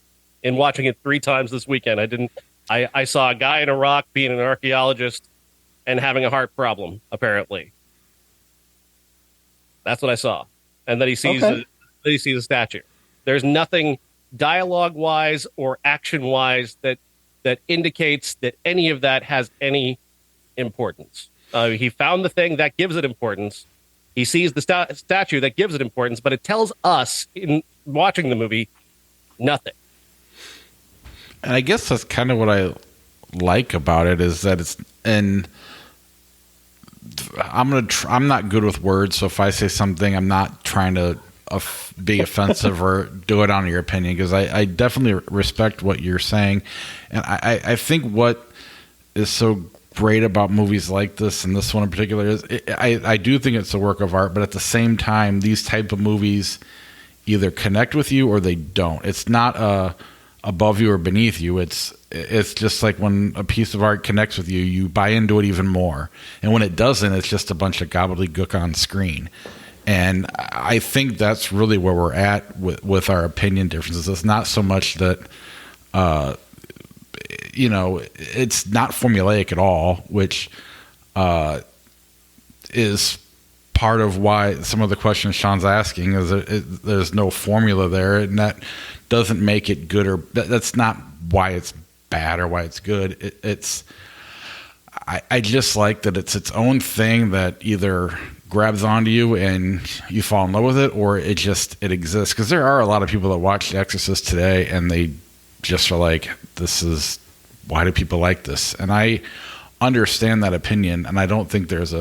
In watching it 3 times this weekend, I saw a guy in Iraq being an archaeologist and having a heart problem, apparently. That's what I saw. And then he sees a statue. There's nothing dialogue-wise or action-wise that indicates that any of that has any importance. He found the thing that gives it importance. He sees the statue that gives it importance, but it tells us in watching the movie nothing. And I guess that's kind of what I like about it, is that it's, and I'm not good with words, so if I say something, I'm not trying to be offensive or do it on your opinion, because I definitely respect what you're saying. And I think what is so great about movies like this, and this one in particular, is I do think it's a work of art, but at the same time, these type of movies either connect with you or they don't. It's not above you or beneath you. It's just like when a piece of art connects with you, you buy into it even more. And when it doesn't, it's just a bunch of gobbledygook on screen. And I think that's really where we're at with our opinion differences. It's not so much that, it's not formulaic at all, which is part of why some of the questions Sean's asking is there's no formula there, and that doesn't make it good, or that's not why it's bad or why it's good. I just like that it's its own thing that either grabs onto you and you fall in love with it, or it exists. Because there are a lot of people that watch The Exorcist today and they just are like, why do people like this? And I understand that opinion, and I don't think there's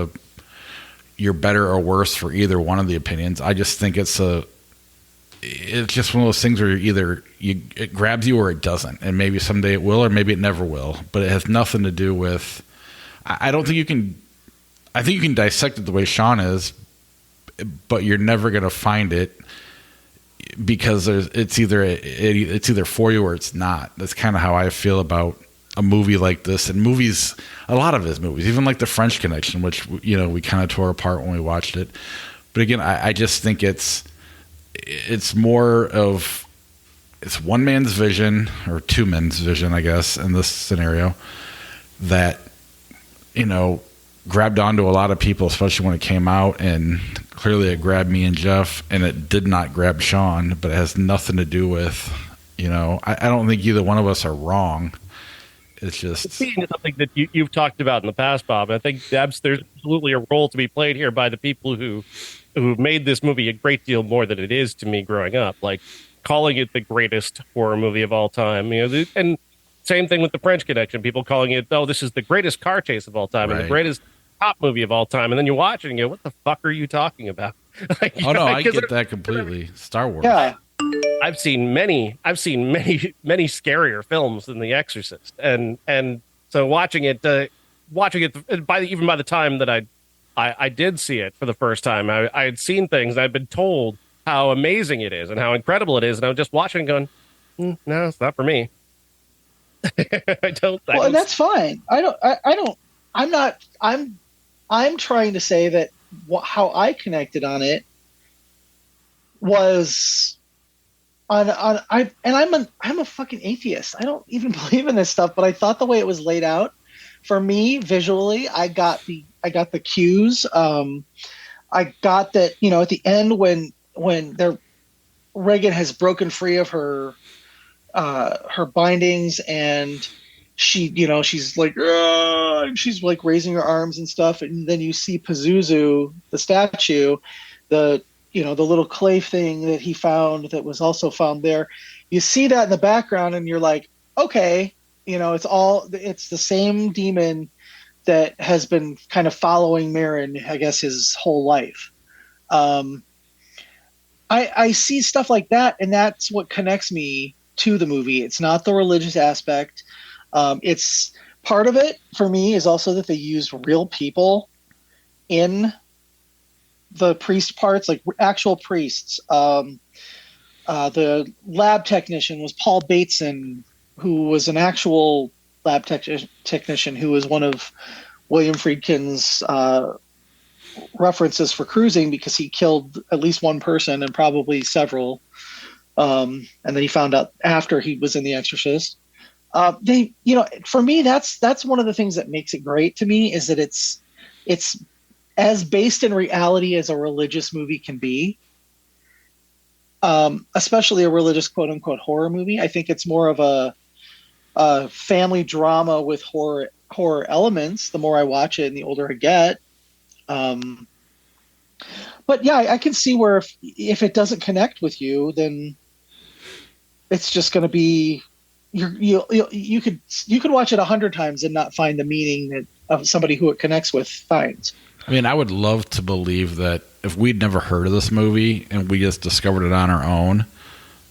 you're better or worse for either one of the opinions. I just think it's just one of those things where it grabs you or it doesn't, and maybe someday it will, or maybe it never will. But it has nothing to do with. I don't think you can. I think you can dissect it the way Sean is, but you're never going to find it, because it's either for you or it's not. That's kind of how I feel about a movie like this, and movies. A lot of his movies, even like The French Connection, which we kind of tore apart when we watched it. But again, I just think it's more of it's one man's vision, or two men's vision, I guess, in this scenario, that grabbed onto a lot of people, especially when it came out, and clearly it grabbed me and Jeff, and it did not grab Sean. But it has nothing to do with I don't think either one of us are wrong. It's just Speaking of something that you've talked about in the past, Bob, I think there's absolutely a role to be played here by the people who made this movie a great deal more than it is to me growing up, like calling it the greatest horror movie of all time. And same thing with The French Connection, people calling it, oh, this is the greatest car chase of all time and the greatest cop movie of all time. And then you watch it and you go, what the fuck are you talking about? I get that completely. Star Wars. Yeah. I've seen many scarier films than The Exorcist, and so watching it even by the time that I did see it for the first time, I had seen things, and I'd been told how amazing it is and how incredible it is, and I was just watching and going, no, it's not for me. And that's fine. I'm trying to say that how I connected on it was. I'm a fucking atheist. I don't even believe in this stuff, but I thought the way it was laid out for me visually, I got the cues. I got that, at the end when Reagan has broken free of her bindings and she's like raising her arms and stuff, and then you see Pazuzu, the statue, the little clay thing that he found that was also found there. You see that in the background and you're like, okay, it's the same demon that has been kind of following Marin, I guess, his whole life. I see stuff like that, and that's what connects me to the movie. It's not the religious aspect. It's part of it for me is also that they used real people in the priest parts, like actual priests. The lab technician was Paul Bateson, who was an actual lab technician who was one of William Friedkin's references for cruising, because he killed at least one person and probably several. And then he found out after he was in The Exorcist. For me, that's one of the things that makes it great to me, is that it's as based in reality as a religious movie can be, especially a religious quote unquote horror movie. I think it's more of a family drama with horror elements. The more I watch it and the older I get. But yeah, I can see where if it doesn't connect with you, then it's just going to be, you could watch it 100 times and not find the meaning that of somebody who it connects with finds. I mean, I would love to believe that if we'd never heard of this movie and we just discovered it on our own,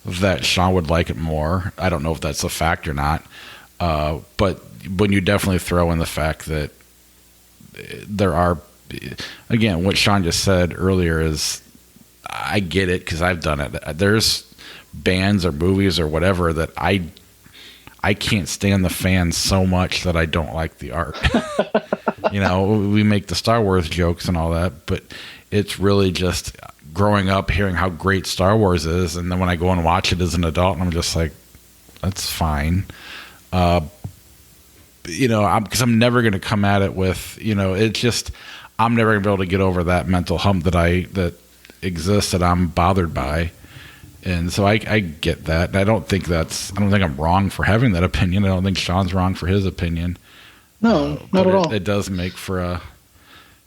that Sean would like it more. I don't know if that's a fact or not. But when you definitely throw in the fact that there are, again, what Sean just said earlier is, I get it because I've done it. There's bands or movies or whatever that I can't stand the fans so much that I don't like the art. We make the Star Wars jokes and all that, but it's really just growing up hearing how great Star Wars is, and then when I go and watch it as an adult, and I'm just like, that's fine. Because I'm never going to come at it with, it's just, I'm never going to be able to get over that mental hump that exists that I'm bothered by. And so I get that. And I don't think I'm wrong for having that opinion. I don't think Sean's wrong for his opinion. No, not at all. It does make for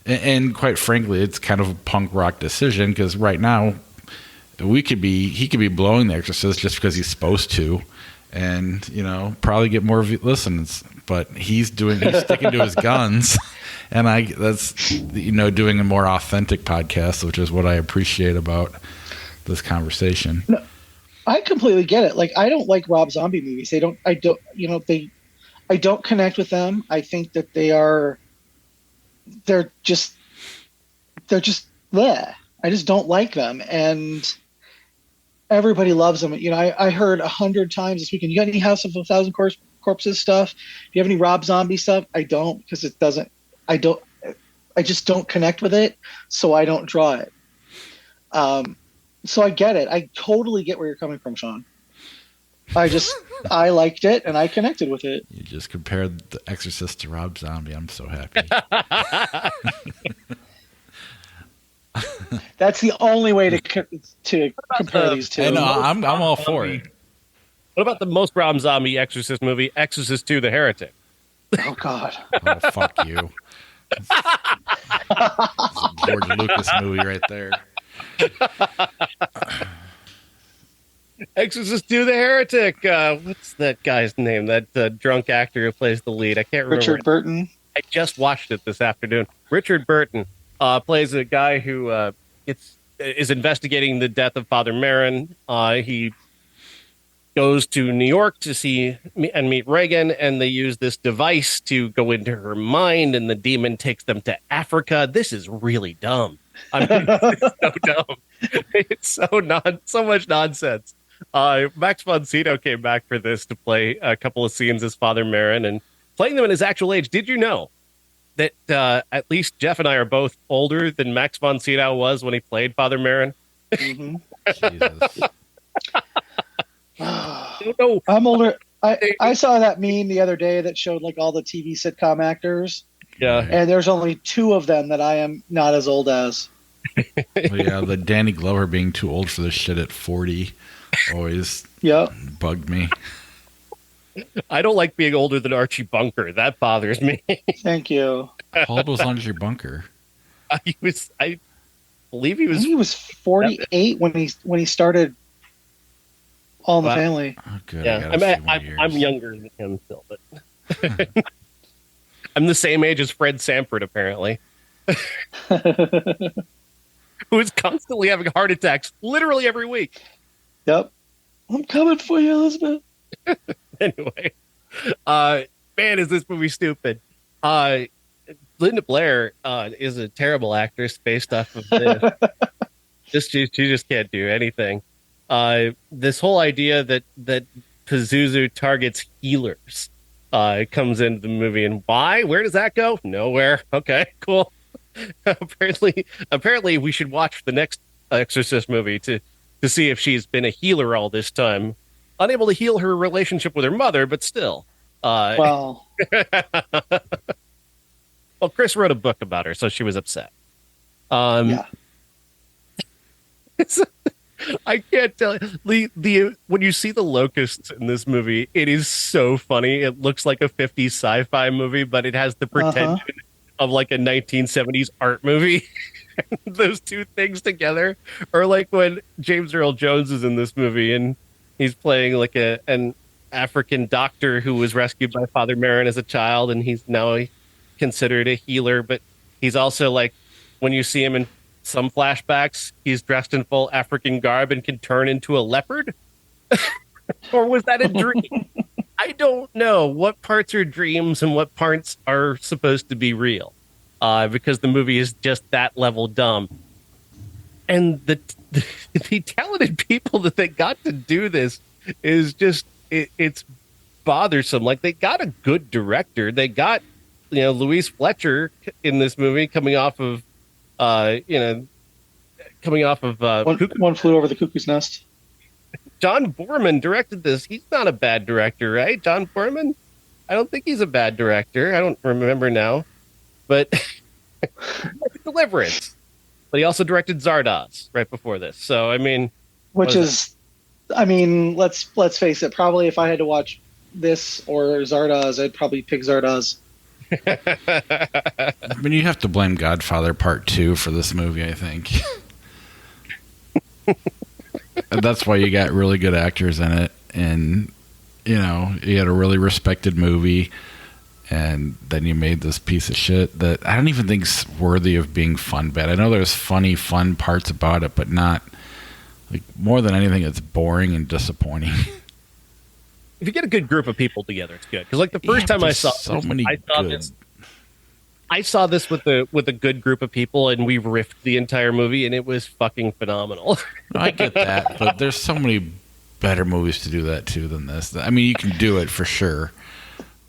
and quite frankly, it's kind of a punk rock decision, because right now he could be blowing The Exorcist just because he's supposed to, and probably get more listens. But he's sticking to his guns, and that's doing a more authentic podcast, which is what I appreciate about this conversation. No, I completely get it. Like, I don't like Rob Zombie movies. I don't connect with them. I think that they're just bleh. I just don't like them. And everybody loves them. I heard 100 times this weekend, you got any House of 1,000 Corpses stuff? Do you have any Rob Zombie stuff? I don't, because I just don't connect with it. So I don't draw it. So I get it. I totally get where you're coming from, Sean. I liked it and I connected with it. You just compared The Exorcist to Rob Zombie. I'm so happy. That's the only way to compare these two. I know, I'm all for it. What about the most Rob Zombie Exorcist movie, Exorcist II: The Heretic? Oh God. Oh, fuck you. It's a George Lucas movie right there. Exorcist II: The Heretic. What's that guy's name? That drunk actor who plays the lead. I can't remember. Richard Burton. I just watched it this afternoon. Richard Burton plays a guy who is investigating the death of Father Marin. He goes to New York to see and meet Reagan, and they use this device to go into her mind, and the demon takes them to Africa. This is really dumb. I mean, it's so dumb. It's so much nonsense. Max von Sydow came back for this to play a couple of scenes as Father Marin and playing them at his actual age. Did you know that at least Jeff and I are both older than Max von Sydow was when he played Father Marin? Mm-hmm. Jesus. No. I'm older. I saw that meme the other day that showed like all the TV sitcom actors. Yeah. And there's only 2 of them that I am not as old as. Well, yeah, the Danny Glover being too old for this shit at 40 always bugged me. I don't like being older than Archie Bunker. That bothers me. Thank you. How old was Andrew Bunker? I believe he was 48 when he started All in the Family. Oh, good. Yeah, I'm younger than him still, but I'm the same age as Fred Sanford, apparently. Who is constantly having heart attacks literally every week. Yep. I'm coming for you, Elizabeth. Anyway, man, is this movie stupid. Linda Blair is a terrible actress based off of this. She just can't do anything. This whole idea that Pazuzu targets healers comes into the movie, and why? Where does that go? Nowhere. Okay, cool. apparently, we should watch the next Exorcist movie to see if she's been a healer all this time, unable to heal her relationship with her mother, but still. Well, Chris wrote a book about her, so she was upset. Yeah. I can't tell the when you see the locusts in this movie, it is so funny. It looks like a 50s sci-fi movie, but it has the pretension of like a 1970s art movie. Those two things together, or like when James Earl Jones is in this movie and he's playing like an African doctor who was rescued by Father Marin as a child, and he's now considered a healer, but he's also like, when you see him in some flashbacks, he's dressed in full African garb and can turn into a leopard. Or was that a dream? I don't know what parts are dreams and what parts are supposed to be real, because the movie is just that level dumb. And the talented people that they got to do this is just it's bothersome. Like, they got a good director. They got Louise Fletcher in this movie coming off of One Flew Over the Cuckoo's Nest. John Boorman directed this. He's not a bad director, right? John Boorman? I don't think he's a bad director. I don't remember now. But Deliverance. But he also directed Zardoz right before this. So, I mean... let's face it. Probably if I had to watch this or Zardoz, I'd probably pick Zardoz. I mean, you have to blame Godfather Part 2 for this movie, I think. And that's why you got really good actors in it, and you had a really respected movie, and then you made this piece of shit that I don't even think's worthy of being fun bad. I know there's fun parts about it, but not like, more than anything, it's boring and disappointing. If you get a good group of people together, it's good. Because like the first time I saw I saw this with a good group of people, and we riffed the entire movie, and it was fucking phenomenal. I get that, but there's so many better movies to do that too than this. I mean, you can do it for sure.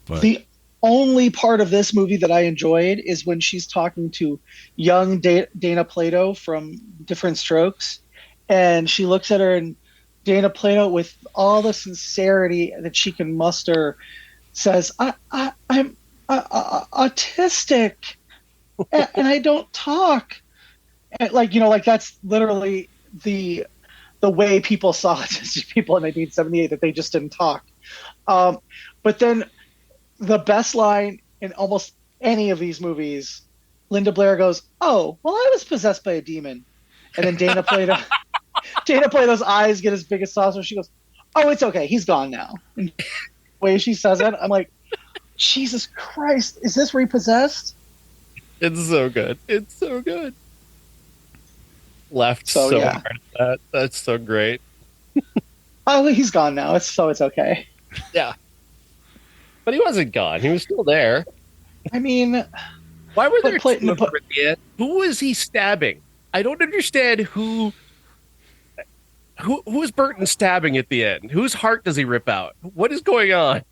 But the only part of this movie that I enjoyed is when she's talking to young Dana Plato from Different Strokes, and she looks at her, and Dana Plato, with all the sincerity that she can muster, says, I'm autistic and I don't talk. And like that's literally the the way people saw people in 1978, that they just didn't talk. But then the best line in almost any of these movies, Linda Blair goes, "Oh, well, I was possessed by a demon," and then Dana Plato's eyes get as big as saucers. She goes, "Oh, it's okay. He's gone now." And the way she says it, I'm like, Jesus Christ, is this repossessed? It's so good. It's so good. Laughed so yeah. hard at that. That's so great. Oh, he's gone now. It's okay. Yeah. But he wasn't gone. He was still there. I mean, why were there two of them at the end? Who was he stabbing? I don't understand who is Burton stabbing at the end? Whose heart does he rip out? What is going on?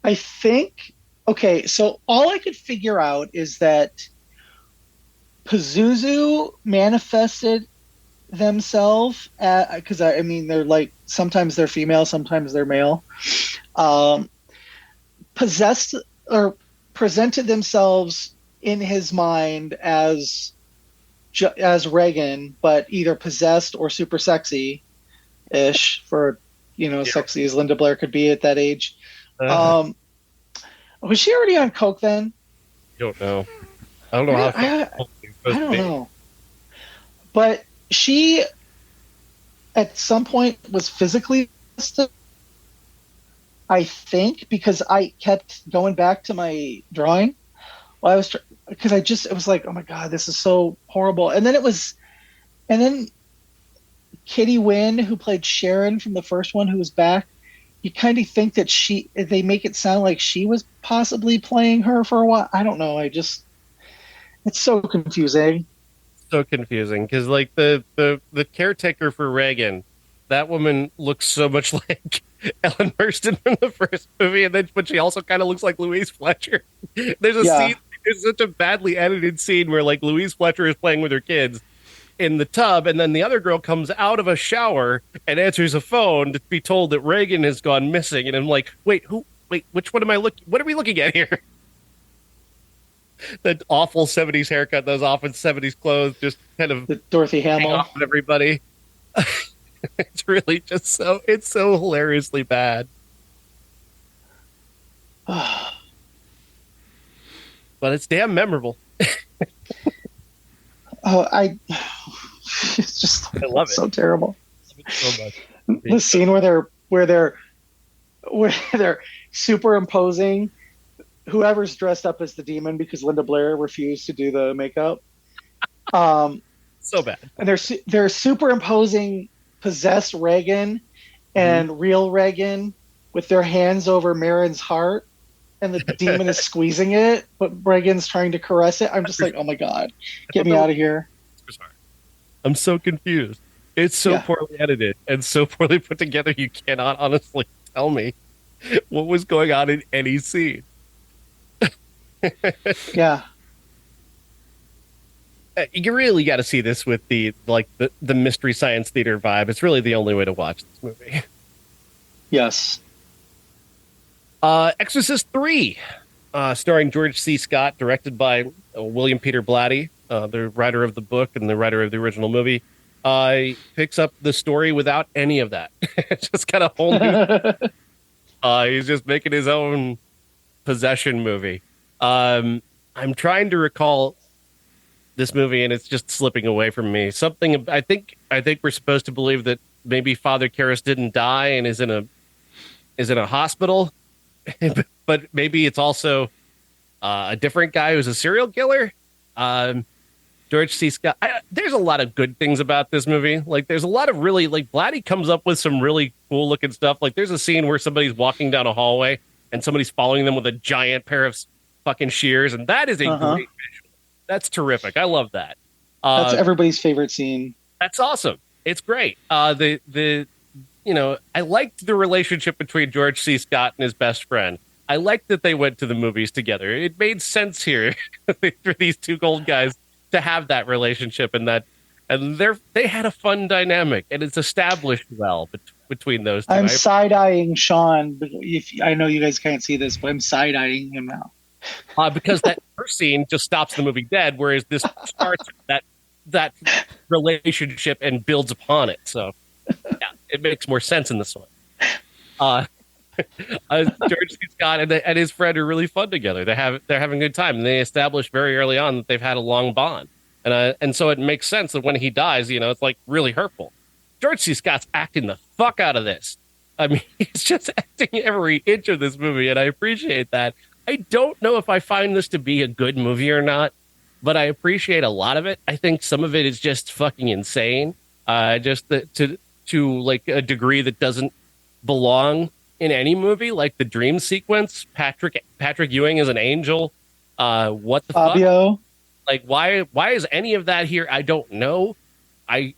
I think, okay, so all I could figure out is that Pazuzu manifested themselves, because I mean, they're like, sometimes they're female, sometimes they're male, possessed or presented themselves in his mind as Reagan, but either possessed or super sexy-ish, for, sexy as Linda Blair could be at that age. Was she already on coke then? I don't know. I don't know I don't know. But she, at some point, was physically tested, I think, because I kept going back to my drawing. Well, because it was like, oh my God, this is so horrible. And then Kitty Wynn, who played Sharon from the first one, who was back, you kind of think that they make it sound like she was possibly playing her for a while. I don't know. It's so confusing. So confusing, because like the caretaker for Reagan, that woman looks so much like Ellen Burstyn from the first movie, but she also kind of looks like Louise Fletcher. There's a scene. There's such a badly edited scene where like Louise Fletcher is playing with her kids in the tub, and then the other girl comes out of a shower and answers a phone to be told that Reagan has gone missing. And I'm like, wait, which one am I looking? What are we looking at here? That awful 70s haircut, those awful 70s clothes, just kind of the Dorothy Hamill off of everybody. It's really just it's so hilariously bad. But it's damn memorable. I love it. So terrible. I love it so much. The scene where they're superimposing whoever's dressed up as the demon, because Linda Blair refused to do the makeup. So bad. And they're superimposing possessed Reagan and real Reagan with their hands over Marin's heart, and the demon is squeezing it, but Reagan's trying to caress it. I'm just like, oh my God, get me out of here. I'm so confused. It's so poorly edited and so poorly put together. You cannot honestly tell me what was going on in any scene. Yeah. You really got to see this with the Mystery Science Theater vibe. It's really the only way to watch this movie. Yes. Exorcist 3, starring George C. Scott, directed by William Peter Blatty, the writer of the book and the writer of the original movie. Picks up the story without any of that. It's just kind of whole new. He's just making his own possession movie. I'm trying to recall this movie, and it's just slipping away from me. Something I think we're supposed to believe that maybe Father Karras didn't die and is in a hospital, but maybe it's also a different guy who's a serial killer. George C. Scott. There's a lot of good things about this movie. Like, there's a lot of really, like, Blatty comes up with some really cool looking stuff. Like, there's a scene where somebody's walking down a hallway and somebody's following them with a giant pair of fucking shears, and that is a great visual. That's terrific. I love that. That's everybody's favorite scene. That's awesome. It's great. I liked the relationship between George C. Scott and his best friend. I liked that they went to the movies together. It made sense here for these two gold guys to have that relationship, and they had a fun dynamic, and it's established well between those two. I'm side-eyeing Sean. I know you guys can't see this, but I'm side-eyeing him now. Because that first scene just stops the movie dead, whereas this starts that relationship and builds upon it. So Yeah, it makes more sense in this one. Uh, George C. Scott and his friend are really fun together. They're having a good time, and they establish very early on that they've had a long bond, and so it makes sense that when he dies, it's like really hurtful. George C. Scott's acting the fuck out of this. I mean, he's just acting every inch of this movie, and I appreciate that. I don't know if I find this to be a good movie or not, but I appreciate a lot of it. I think some of it is just fucking insane, to like a degree that doesn't belong in any movie, like the dream sequence. Patrick Ewing is an angel. What the Fabio. fuck? Like, why is any of that here? I don't know. I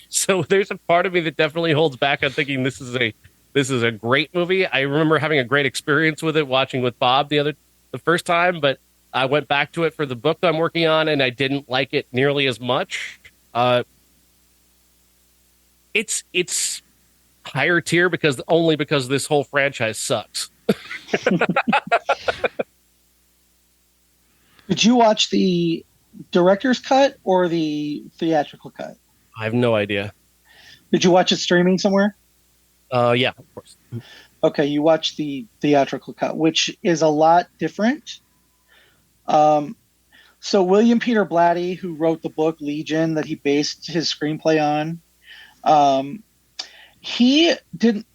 so there's a part of me that definitely holds back on thinking this is a great movie. I remember having a great experience with it watching with Bob the first time, but I went back to it for the book that I'm working on, and I didn't like it nearly as much. It's higher tier because this whole franchise sucks. Did you watch the director's cut or the theatrical cut? I have no idea. Did you watch it streaming somewhere? Yeah, of course. Okay, you watched the theatrical cut, which is a lot different. So William Peter Blatty, who wrote the book Legion that he based his screenplay on, he didn't.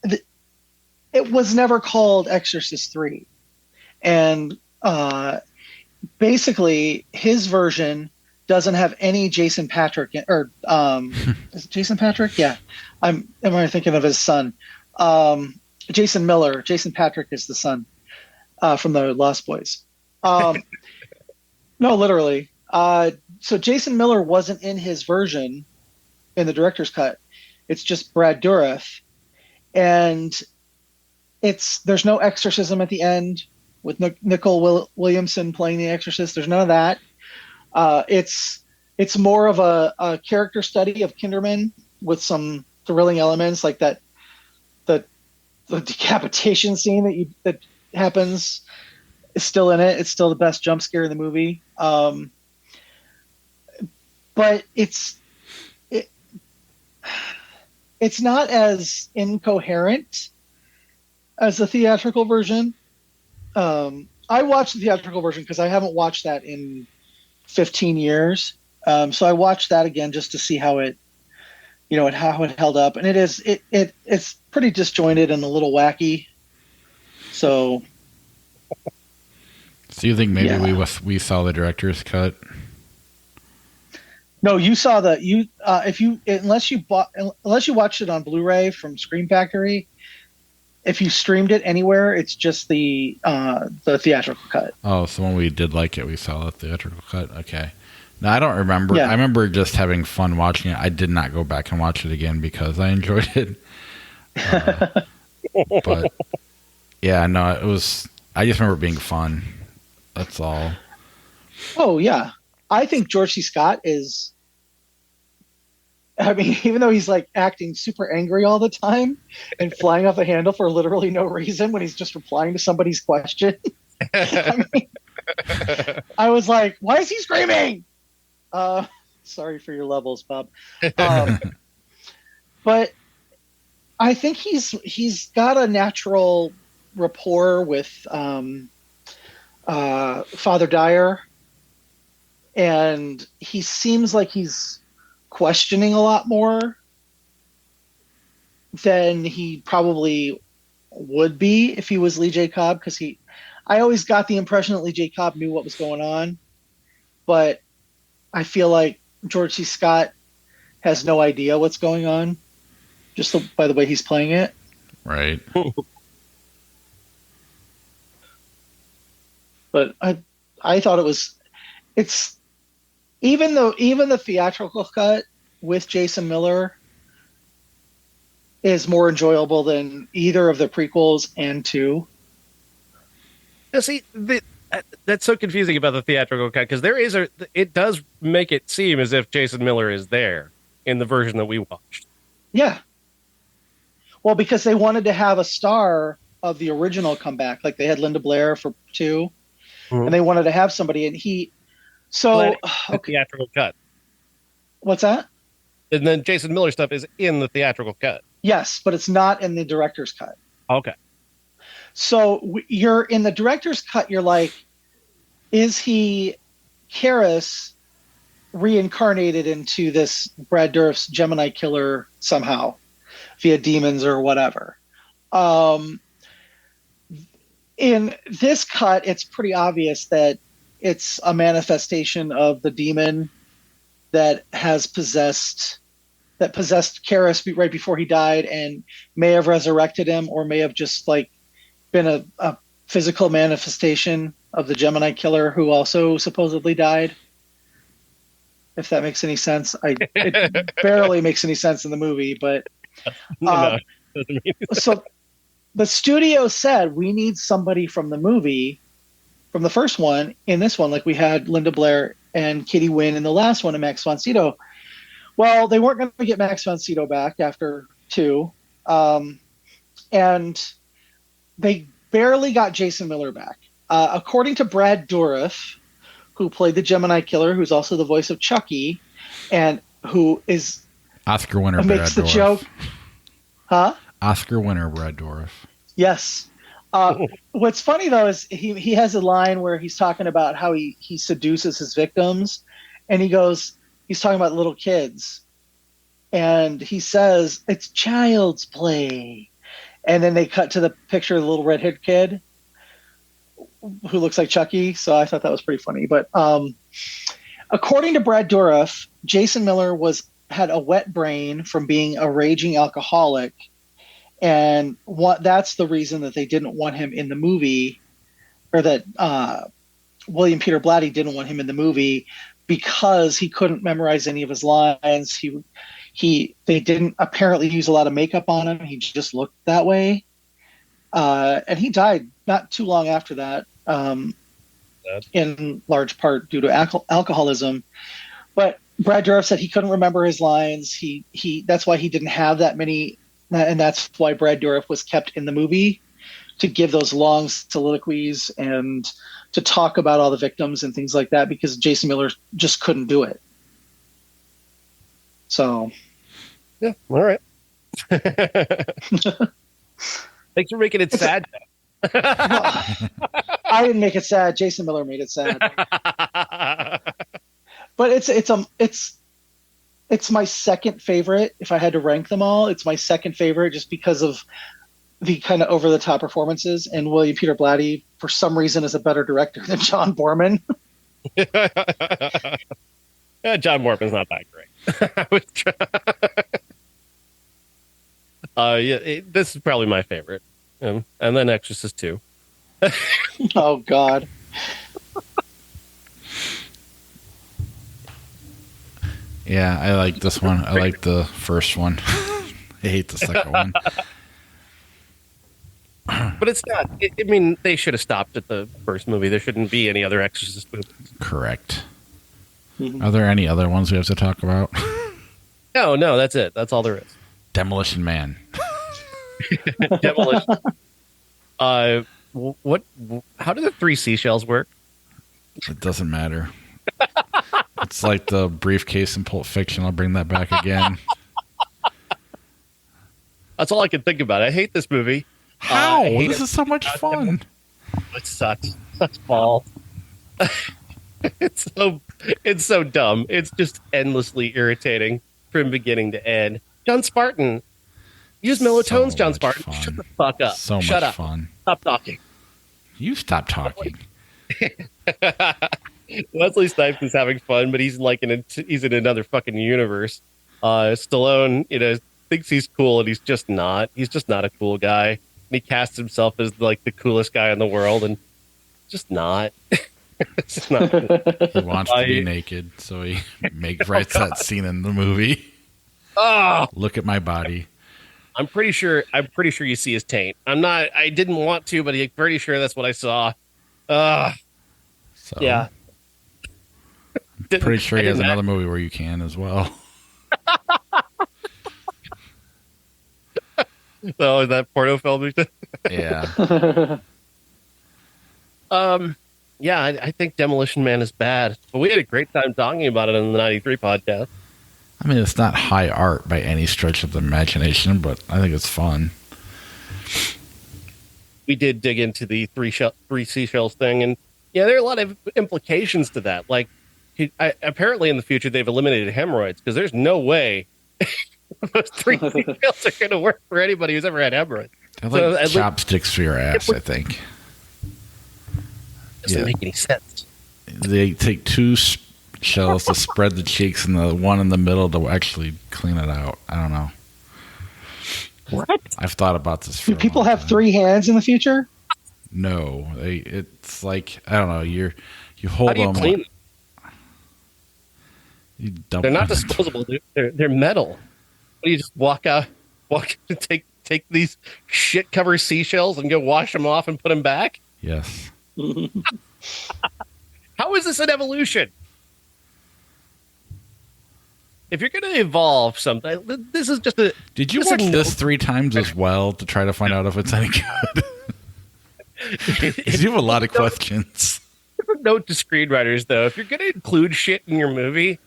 It was never called Exorcist 3, and basically his version doesn't have any Jason Patrick or is it Jason Patrick? Yeah, am I thinking of his son? Jason Miller. Jason Patrick is the son from the Lost Boys. No, literally. So Jason Miller wasn't in his version in the director's cut. It's just Brad Dourif, and there's no exorcism at the end with Nicole Williamson playing the exorcist. There's none of that. It's more of a character study of Kinderman with some thrilling elements like that. The decapitation scene that happens is still in it. It's still the best jump scare in the movie. But it's not as incoherent as the theatrical version. I watched the theatrical version because I haven't watched that in 15 years. So I watched that again just to see how it held up, and it's pretty disjointed and a little wacky. So you think maybe we saw the director's cut? No, you saw unless you watched it on Blu-ray from Scream Factory. If you streamed it anywhere, it's just the theatrical cut. Oh, so when we did like it, we saw the theatrical cut. Okay. No, I don't remember. Yeah. I remember just having fun watching it. I did not go back and watch it again because I enjoyed it. But yeah, no, it was. I just remember it being fun. That's all. Oh yeah, I think George C. Scott is. I mean, even though he's like acting super angry all the time and flying off the handle for literally no reason when he's just replying to somebody's question. I was like, why is he screaming? Sorry for your levels, Bob. But I think he's got a natural rapport with Father Dyer, and he seems like he's questioning a lot more than he probably would be if he was Lee J. Cobb, because I always got the impression that Lee J. Cobb knew what was going on, but I feel like George C. Scott has no idea what's going on just by the way he's playing it. Right. But I thought it's even the theatrical cut with Jason Miller is more enjoyable than either of the prequels and 2. Now, see, that's so confusing about the theatrical cut because it does make it seem as if Jason Miller is there in the version that we watched. Yeah. Well, because they wanted to have a star of the original come back, like they had Linda Blair for 2, and they wanted to have somebody, and he. So theatrical cut. What's that? And then Jason Miller stuff is in the theatrical cut. Yes, but it's not in the director's cut. Okay. So you're in the director's cut. You're like, is he Karras reincarnated into this Brad Dourif's Gemini killer somehow via demons or whatever? In this cut, it's pretty obvious that it's a manifestation of the demon that possessed Karras right before he died, and may have resurrected him, or may have just like been a physical manifestation of the Gemini killer who also supposedly died. If that makes any sense. It barely makes any sense in the movie, but No, doesn't mean so the studio said we need somebody from the movie, from the first one, in this one, like we had Linda Blair and Kitty Wynn in the last one, and Max von Sydow. Well, they weren't going to get Max von Sydow back after 2, and they barely got Jason Miller back. According to Brad Dourif, who played the Gemini killer, who's also the voice of Chucky, and who is Oscar winner makes Brad the Dourif. joke, huh? Oscar winner Brad Dourif. Yes. What's funny though is he has a line where he's talking about how he seduces his victims, and he's talking about little kids, and he says it's child's play, and then they cut to the picture of the little red-haired kid who looks like Chucky. So I thought that was pretty funny. But according to Brad Dourif, Jason Miller had a wet brain from being a raging alcoholic, and that's the reason that they didn't want him in the movie, or that William Peter Blatty didn't want him in the movie, because he couldn't memorize any of his lines. They didn't apparently use a lot of makeup on him. He just looked that way. And he died not too long after that, in large part due to alcoholism. But Brad Dourif said he couldn't remember his lines. That's why he didn't have that many, and that's why Brad Dourif was kept in the movie, to give those long soliloquies and to talk about all the victims and things like that, because Jason Miller just couldn't do it. So, yeah, all right. Thanks for making it sad. Well, I didn't make it sad. Jason Miller made it sad. But it's my second favorite. If I had to rank them all, it's my second favorite, just because of the kind of over the top performances. And William Peter Blatty, for some reason, is a better director than John Borman. Yeah, John Borman's not that great. This is probably my favorite, and then Exorcist 2. Oh God. Yeah, I like this one. I like the first one. I hate the second one. But it's not. I mean, they should have stopped at the first movie. There shouldn't be any other Exorcist movies. Correct. Are there any other ones we have to talk about? No, that's it. That's all there is. Demolition Man. Demolition. What? How do the 3 seashells work? It doesn't matter. It's like the briefcase in Pulp Fiction. I'll bring that back again. That's all I can think about. I hate this movie. How? This is so much fun. It sucks. Sucks balls. It's so dumb. It's just endlessly irritating from beginning to end. John Spartan. Use melatones, So John much Spartan. fun. Shut the fuck up. So Shut much up. fun. Stop talking. You stop talking. Wesley Snipes is having fun, but he's he's in another fucking universe. Stallone, thinks he's cool, and he's just not. He's just not a cool guy. And he casts himself as like the coolest guy in the world, and just not. It's just not cool. He wants to be naked, so he writes that scene in the movie. Oh, Look at my body. I'm pretty sure you see his taint. I didn't want to, but I'm pretty sure that's what I saw. So Yeah. pretty sure he has another movie where you can as well. Oh, is that porno film? Yeah. Yeah, I think Demolition Man is bad, but we had a great time talking about it on the 93 podcast. I mean, it's not high art by any stretch of the imagination, but I think it's fun. We did dig into the three seashells thing, and yeah, there are a lot of implications to that. Like, apparently in the future they've eliminated hemorrhoids because there's no way those three seashells are going to work for anybody who's ever had hemorrhoids. They're like chopsticks for your ass, I think. Doesn't make any sense. They take two shells to spread the cheeks and the one in the middle to actually clean it out. I don't know. What? I've thought about this. Do people have 3 hands in the future? No, it's like, I don't know. You hold How do you them. clean them? You dump They're not them. disposable. They're metal. What do you just walk take these shit covered seashells and go wash them off and put them back? Yes. How is this an evolution? If you're going to evolve something, this is just a. Did you watch this 3 times as well to try to find out if it's any good? You have a lot of questions. Note to screenwriters, though, if you're going to include shit in your movie,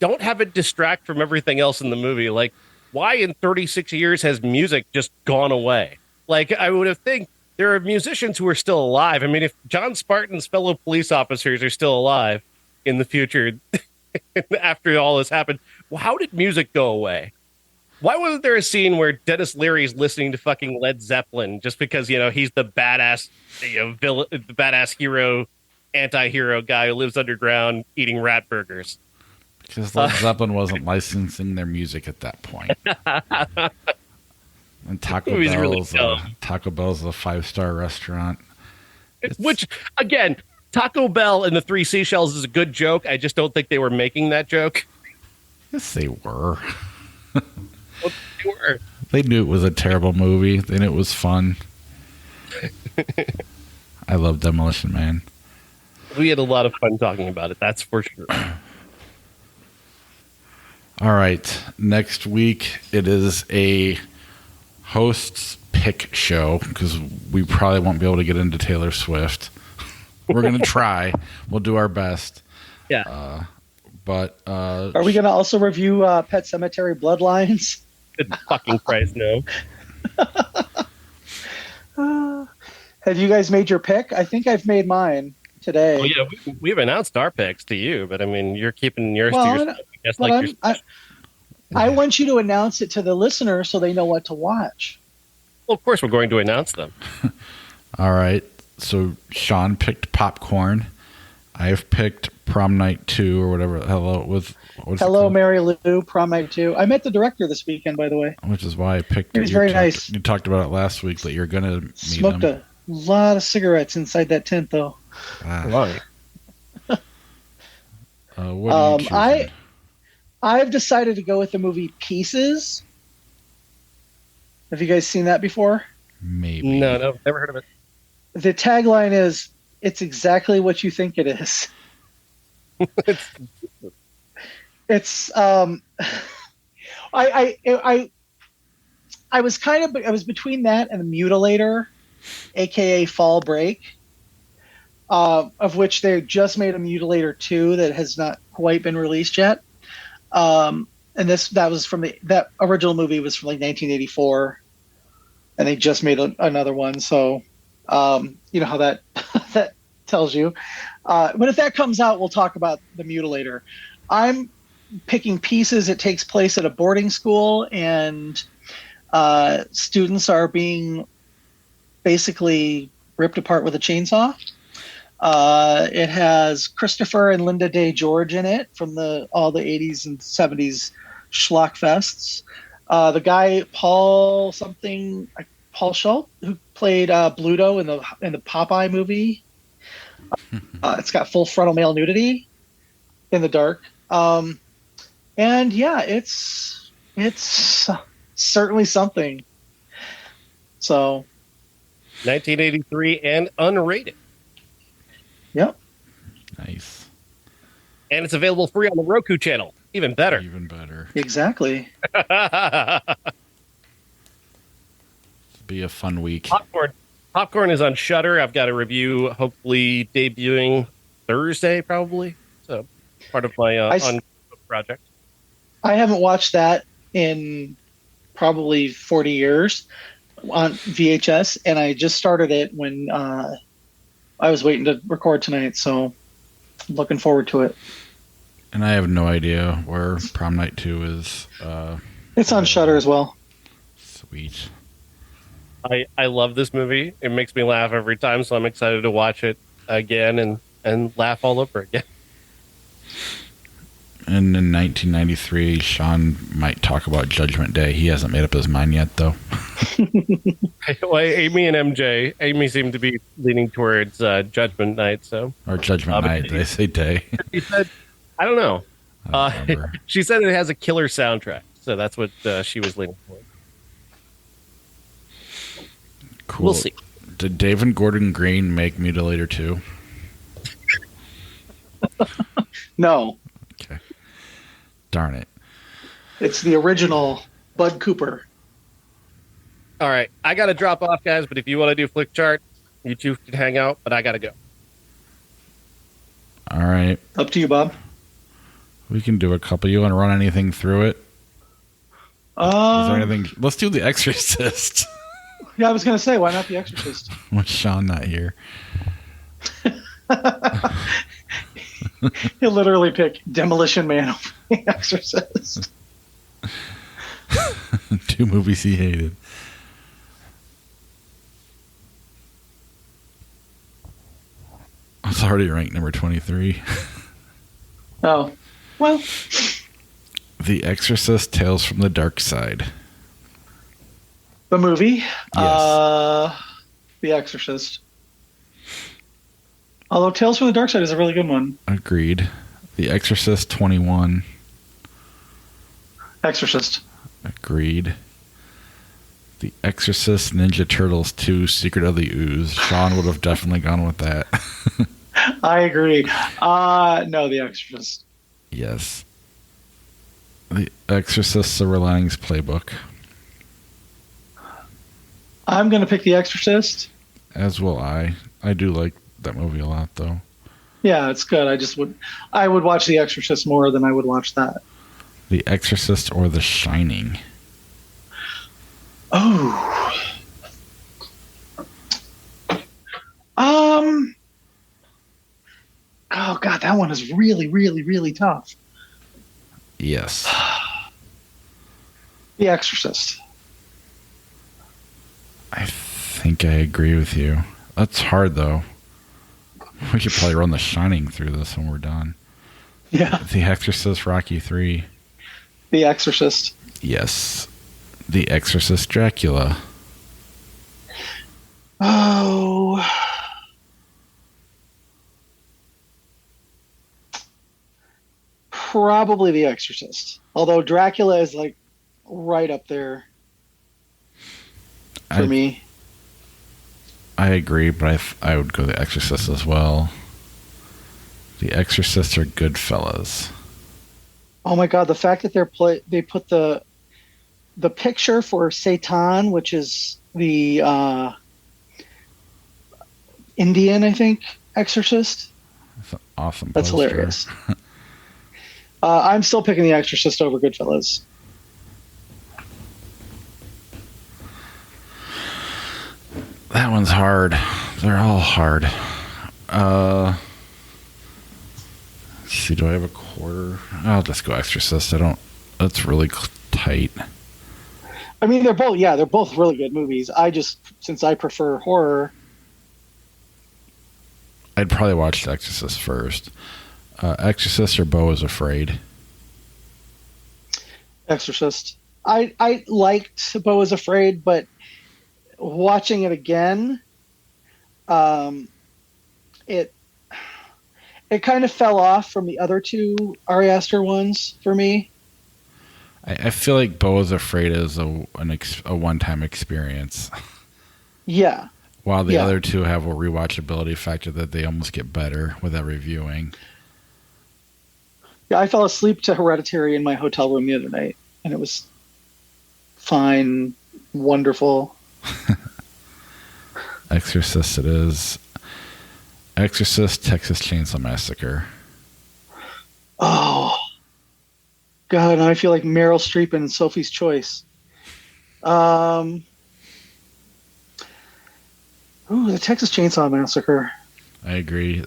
don't have it distract from everything else in the movie. Like, why in 36 years has music just gone away? Like, I would have think there are musicians who are still alive. I mean, if John Spartan's fellow police officers are still alive in the future after all this happened, well, how did music go away? Why wasn't there a scene where Dennis Leary's listening to fucking Led Zeppelin just because, he's the badass, villain, the badass hero, anti-hero guy who lives underground eating rat burgers? Because Led Zeppelin wasn't licensing their music at that point. And Taco Bell's really Taco Bell's a 5-star restaurant. Which, again, Taco Bell and the 3 seashells is a good joke. I just don't think they were making that joke. Yes, they were. Well, they were. They knew it was a terrible movie. They knew it was fun. I love Demolition Man. We had a lot of fun talking about it, that's for sure. All right. Next week, it is a host's pick show because we probably won't be able to get into Taylor Swift. We're going to try. We'll do our best. Yeah. But are we going to also review Pet Sematary Bloodlines? Good fucking Christ, no. Have you guys made your pick? I think I've made mine today. Oh, yeah, we've announced our picks to you, but I mean, you're keeping yours to yourself. I want you to announce it to the listener so they know what to watch. Well, of course, we're going to announce them. All right. So Sean picked Popcorn. I've picked Prom Night 2 or whatever. Hello, Mary Lou, Prom Night 2. I met the director this weekend, by the way. Which is why I picked it. He's very nice. You talked about it last week that you're going to meet Smoked him. a lot of cigarettes inside that tent, though. Why? What are you choosing? I've decided to go with the movie Pieces. Have you guys seen that before? Maybe. No, never heard of it. The tagline is, "It's exactly what you think it is." It's I was between that and The Mutilator, aka Fall Break, of which they just made a Mutilator 2 that has not quite been released yet. And that was from that original movie was from like 1984, and they just made another one. So you know how that that tells you. But if that comes out, we'll talk about The Mutilator. I'm picking Pieces. It takes place at a boarding school, and students are being basically ripped apart with a chainsaw. It has Christopher and Linda Day George in it from all the 80s and 70s schlock fests. The guy Paul Schultz, who played Bluto in the Popeye movie. It's got full frontal male nudity in the dark. And yeah, it's certainly something. So 1983 and unrated. Yep. Nice. And it's available free on the Roku channel. Even better. Even better. Exactly. Be a fun week. Popcorn is on Shudder. I've got a review hopefully debuting Thursday, probably. So part of my on project. I haven't watched that in probably 40 years on VHS, and I just started it when I was waiting to record tonight, so I'm looking forward to it. And I have no idea where Prom Night 2 is. It's on Shudder as well. Sweet. I love this movie. It makes me laugh every time, so I'm excited to watch it again and laugh all over again. And in 1993, Sean might talk about Judgment Day. He hasn't made up his mind yet, though. Well, Amy and MJ. Amy seemed to be leaning towards Judgment Night. So Or Judgment Night. Did I say day? she said, I don't know. I don't remember. She said it has a killer soundtrack, so that's what she was leaning for. Cool. We'll see. Did David Gordon Green make Mutilator 2? No, Okay. Darn it. it's the original Bud Cooper. All right, I got to drop off, guys. But if you want to do Flick Chart, you two can hang out. But I got to go. All right. Up to you, Bob. We can do a couple. You want to run anything through it? Is there anything? Let's do The Exorcist. Yeah, I was going to say, why not The Exorcist? With Sean not here. He'll literally pick Demolition Man over The Exorcist. 2 movies he hated. It's already ranked number 23. Oh, well, The Exorcist: Tales from the Dark Side. the movie. Yes. The Exorcist. Although Tales from the Dark Side is a really good one. Agreed. The Exorcist 21. Exorcist. Agreed. The Exorcist Ninja Turtles 2 Secret of the Ooze. Sean would have definitely gone with that. I agree. No, The Exorcist. Yes. The Exorcist Silver Linings Playbook. I'm going to pick The Exorcist. As will I. I do like that movie a lot, though. Yeah, it's good. I would watch The Exorcist more than I would watch that. The Exorcist or The Shining. Oh. Oh God, that one is really, really, really tough. Yes. The Exorcist. I think I agree with you. That's hard, though. We could probably run The Shining through this when we're done. Yeah. The Exorcist Rocky 3. The Exorcist. Yes. The Exorcist Dracula. Oh. Probably The Exorcist. Although Dracula is like right up there for me. I agree, but I would go The Exorcist as well. The Exorcist or Goodfellas. Oh my God, the fact that they put the picture for Satan, which is the Indian, I think, exorcist. That's an awesome That's poster. hilarious. I'm still picking The Exorcist over Goodfellas. That one's hard. They're all hard. Let's see, do I have a quarter? I'll just go Exorcist. That's really tight. I mean, they're both really good movies. Since I prefer horror. I'd probably watch The Exorcist first. Exorcist or Beau is Afraid? Exorcist. I liked Beau is Afraid, but watching it again, it kind of fell off from the other two Ari Aster ones for me. I feel like Beau is Afraid is a one-time experience. Yeah. While the other two have a rewatchability factor that they almost get better with every viewing. Yeah, I fell asleep to Hereditary in my hotel room the other night, and it was fine, wonderful. Exorcist it is. Exorcist, Texas Chainsaw Massacre. Oh. God, I feel like Meryl Streep and Sophie's Choice. Ooh, the Texas Chainsaw Massacre. I agree.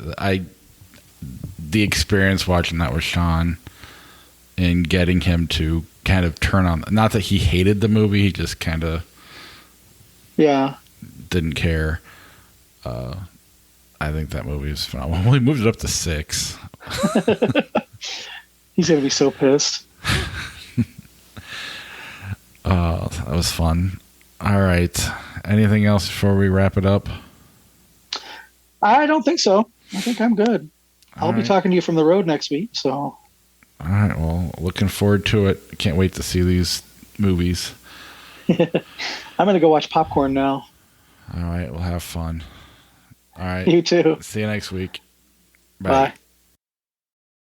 The experience watching that with Sean and getting him to kind of turn on. Not that he hated the movie, he just kind of didn't care. I think that movie is phenomenal. We moved it up to 6. He's gonna be so pissed. That was fun. All right. Anything else before we wrap it up? I don't think so. I think I'm good. I'll be right. talking to you from the road next week. So, All right. Well, looking forward to it. Can't wait to see these movies. I'm gonna go watch popcorn now. All right. We'll have fun. All right. You too. See you next week. Bye.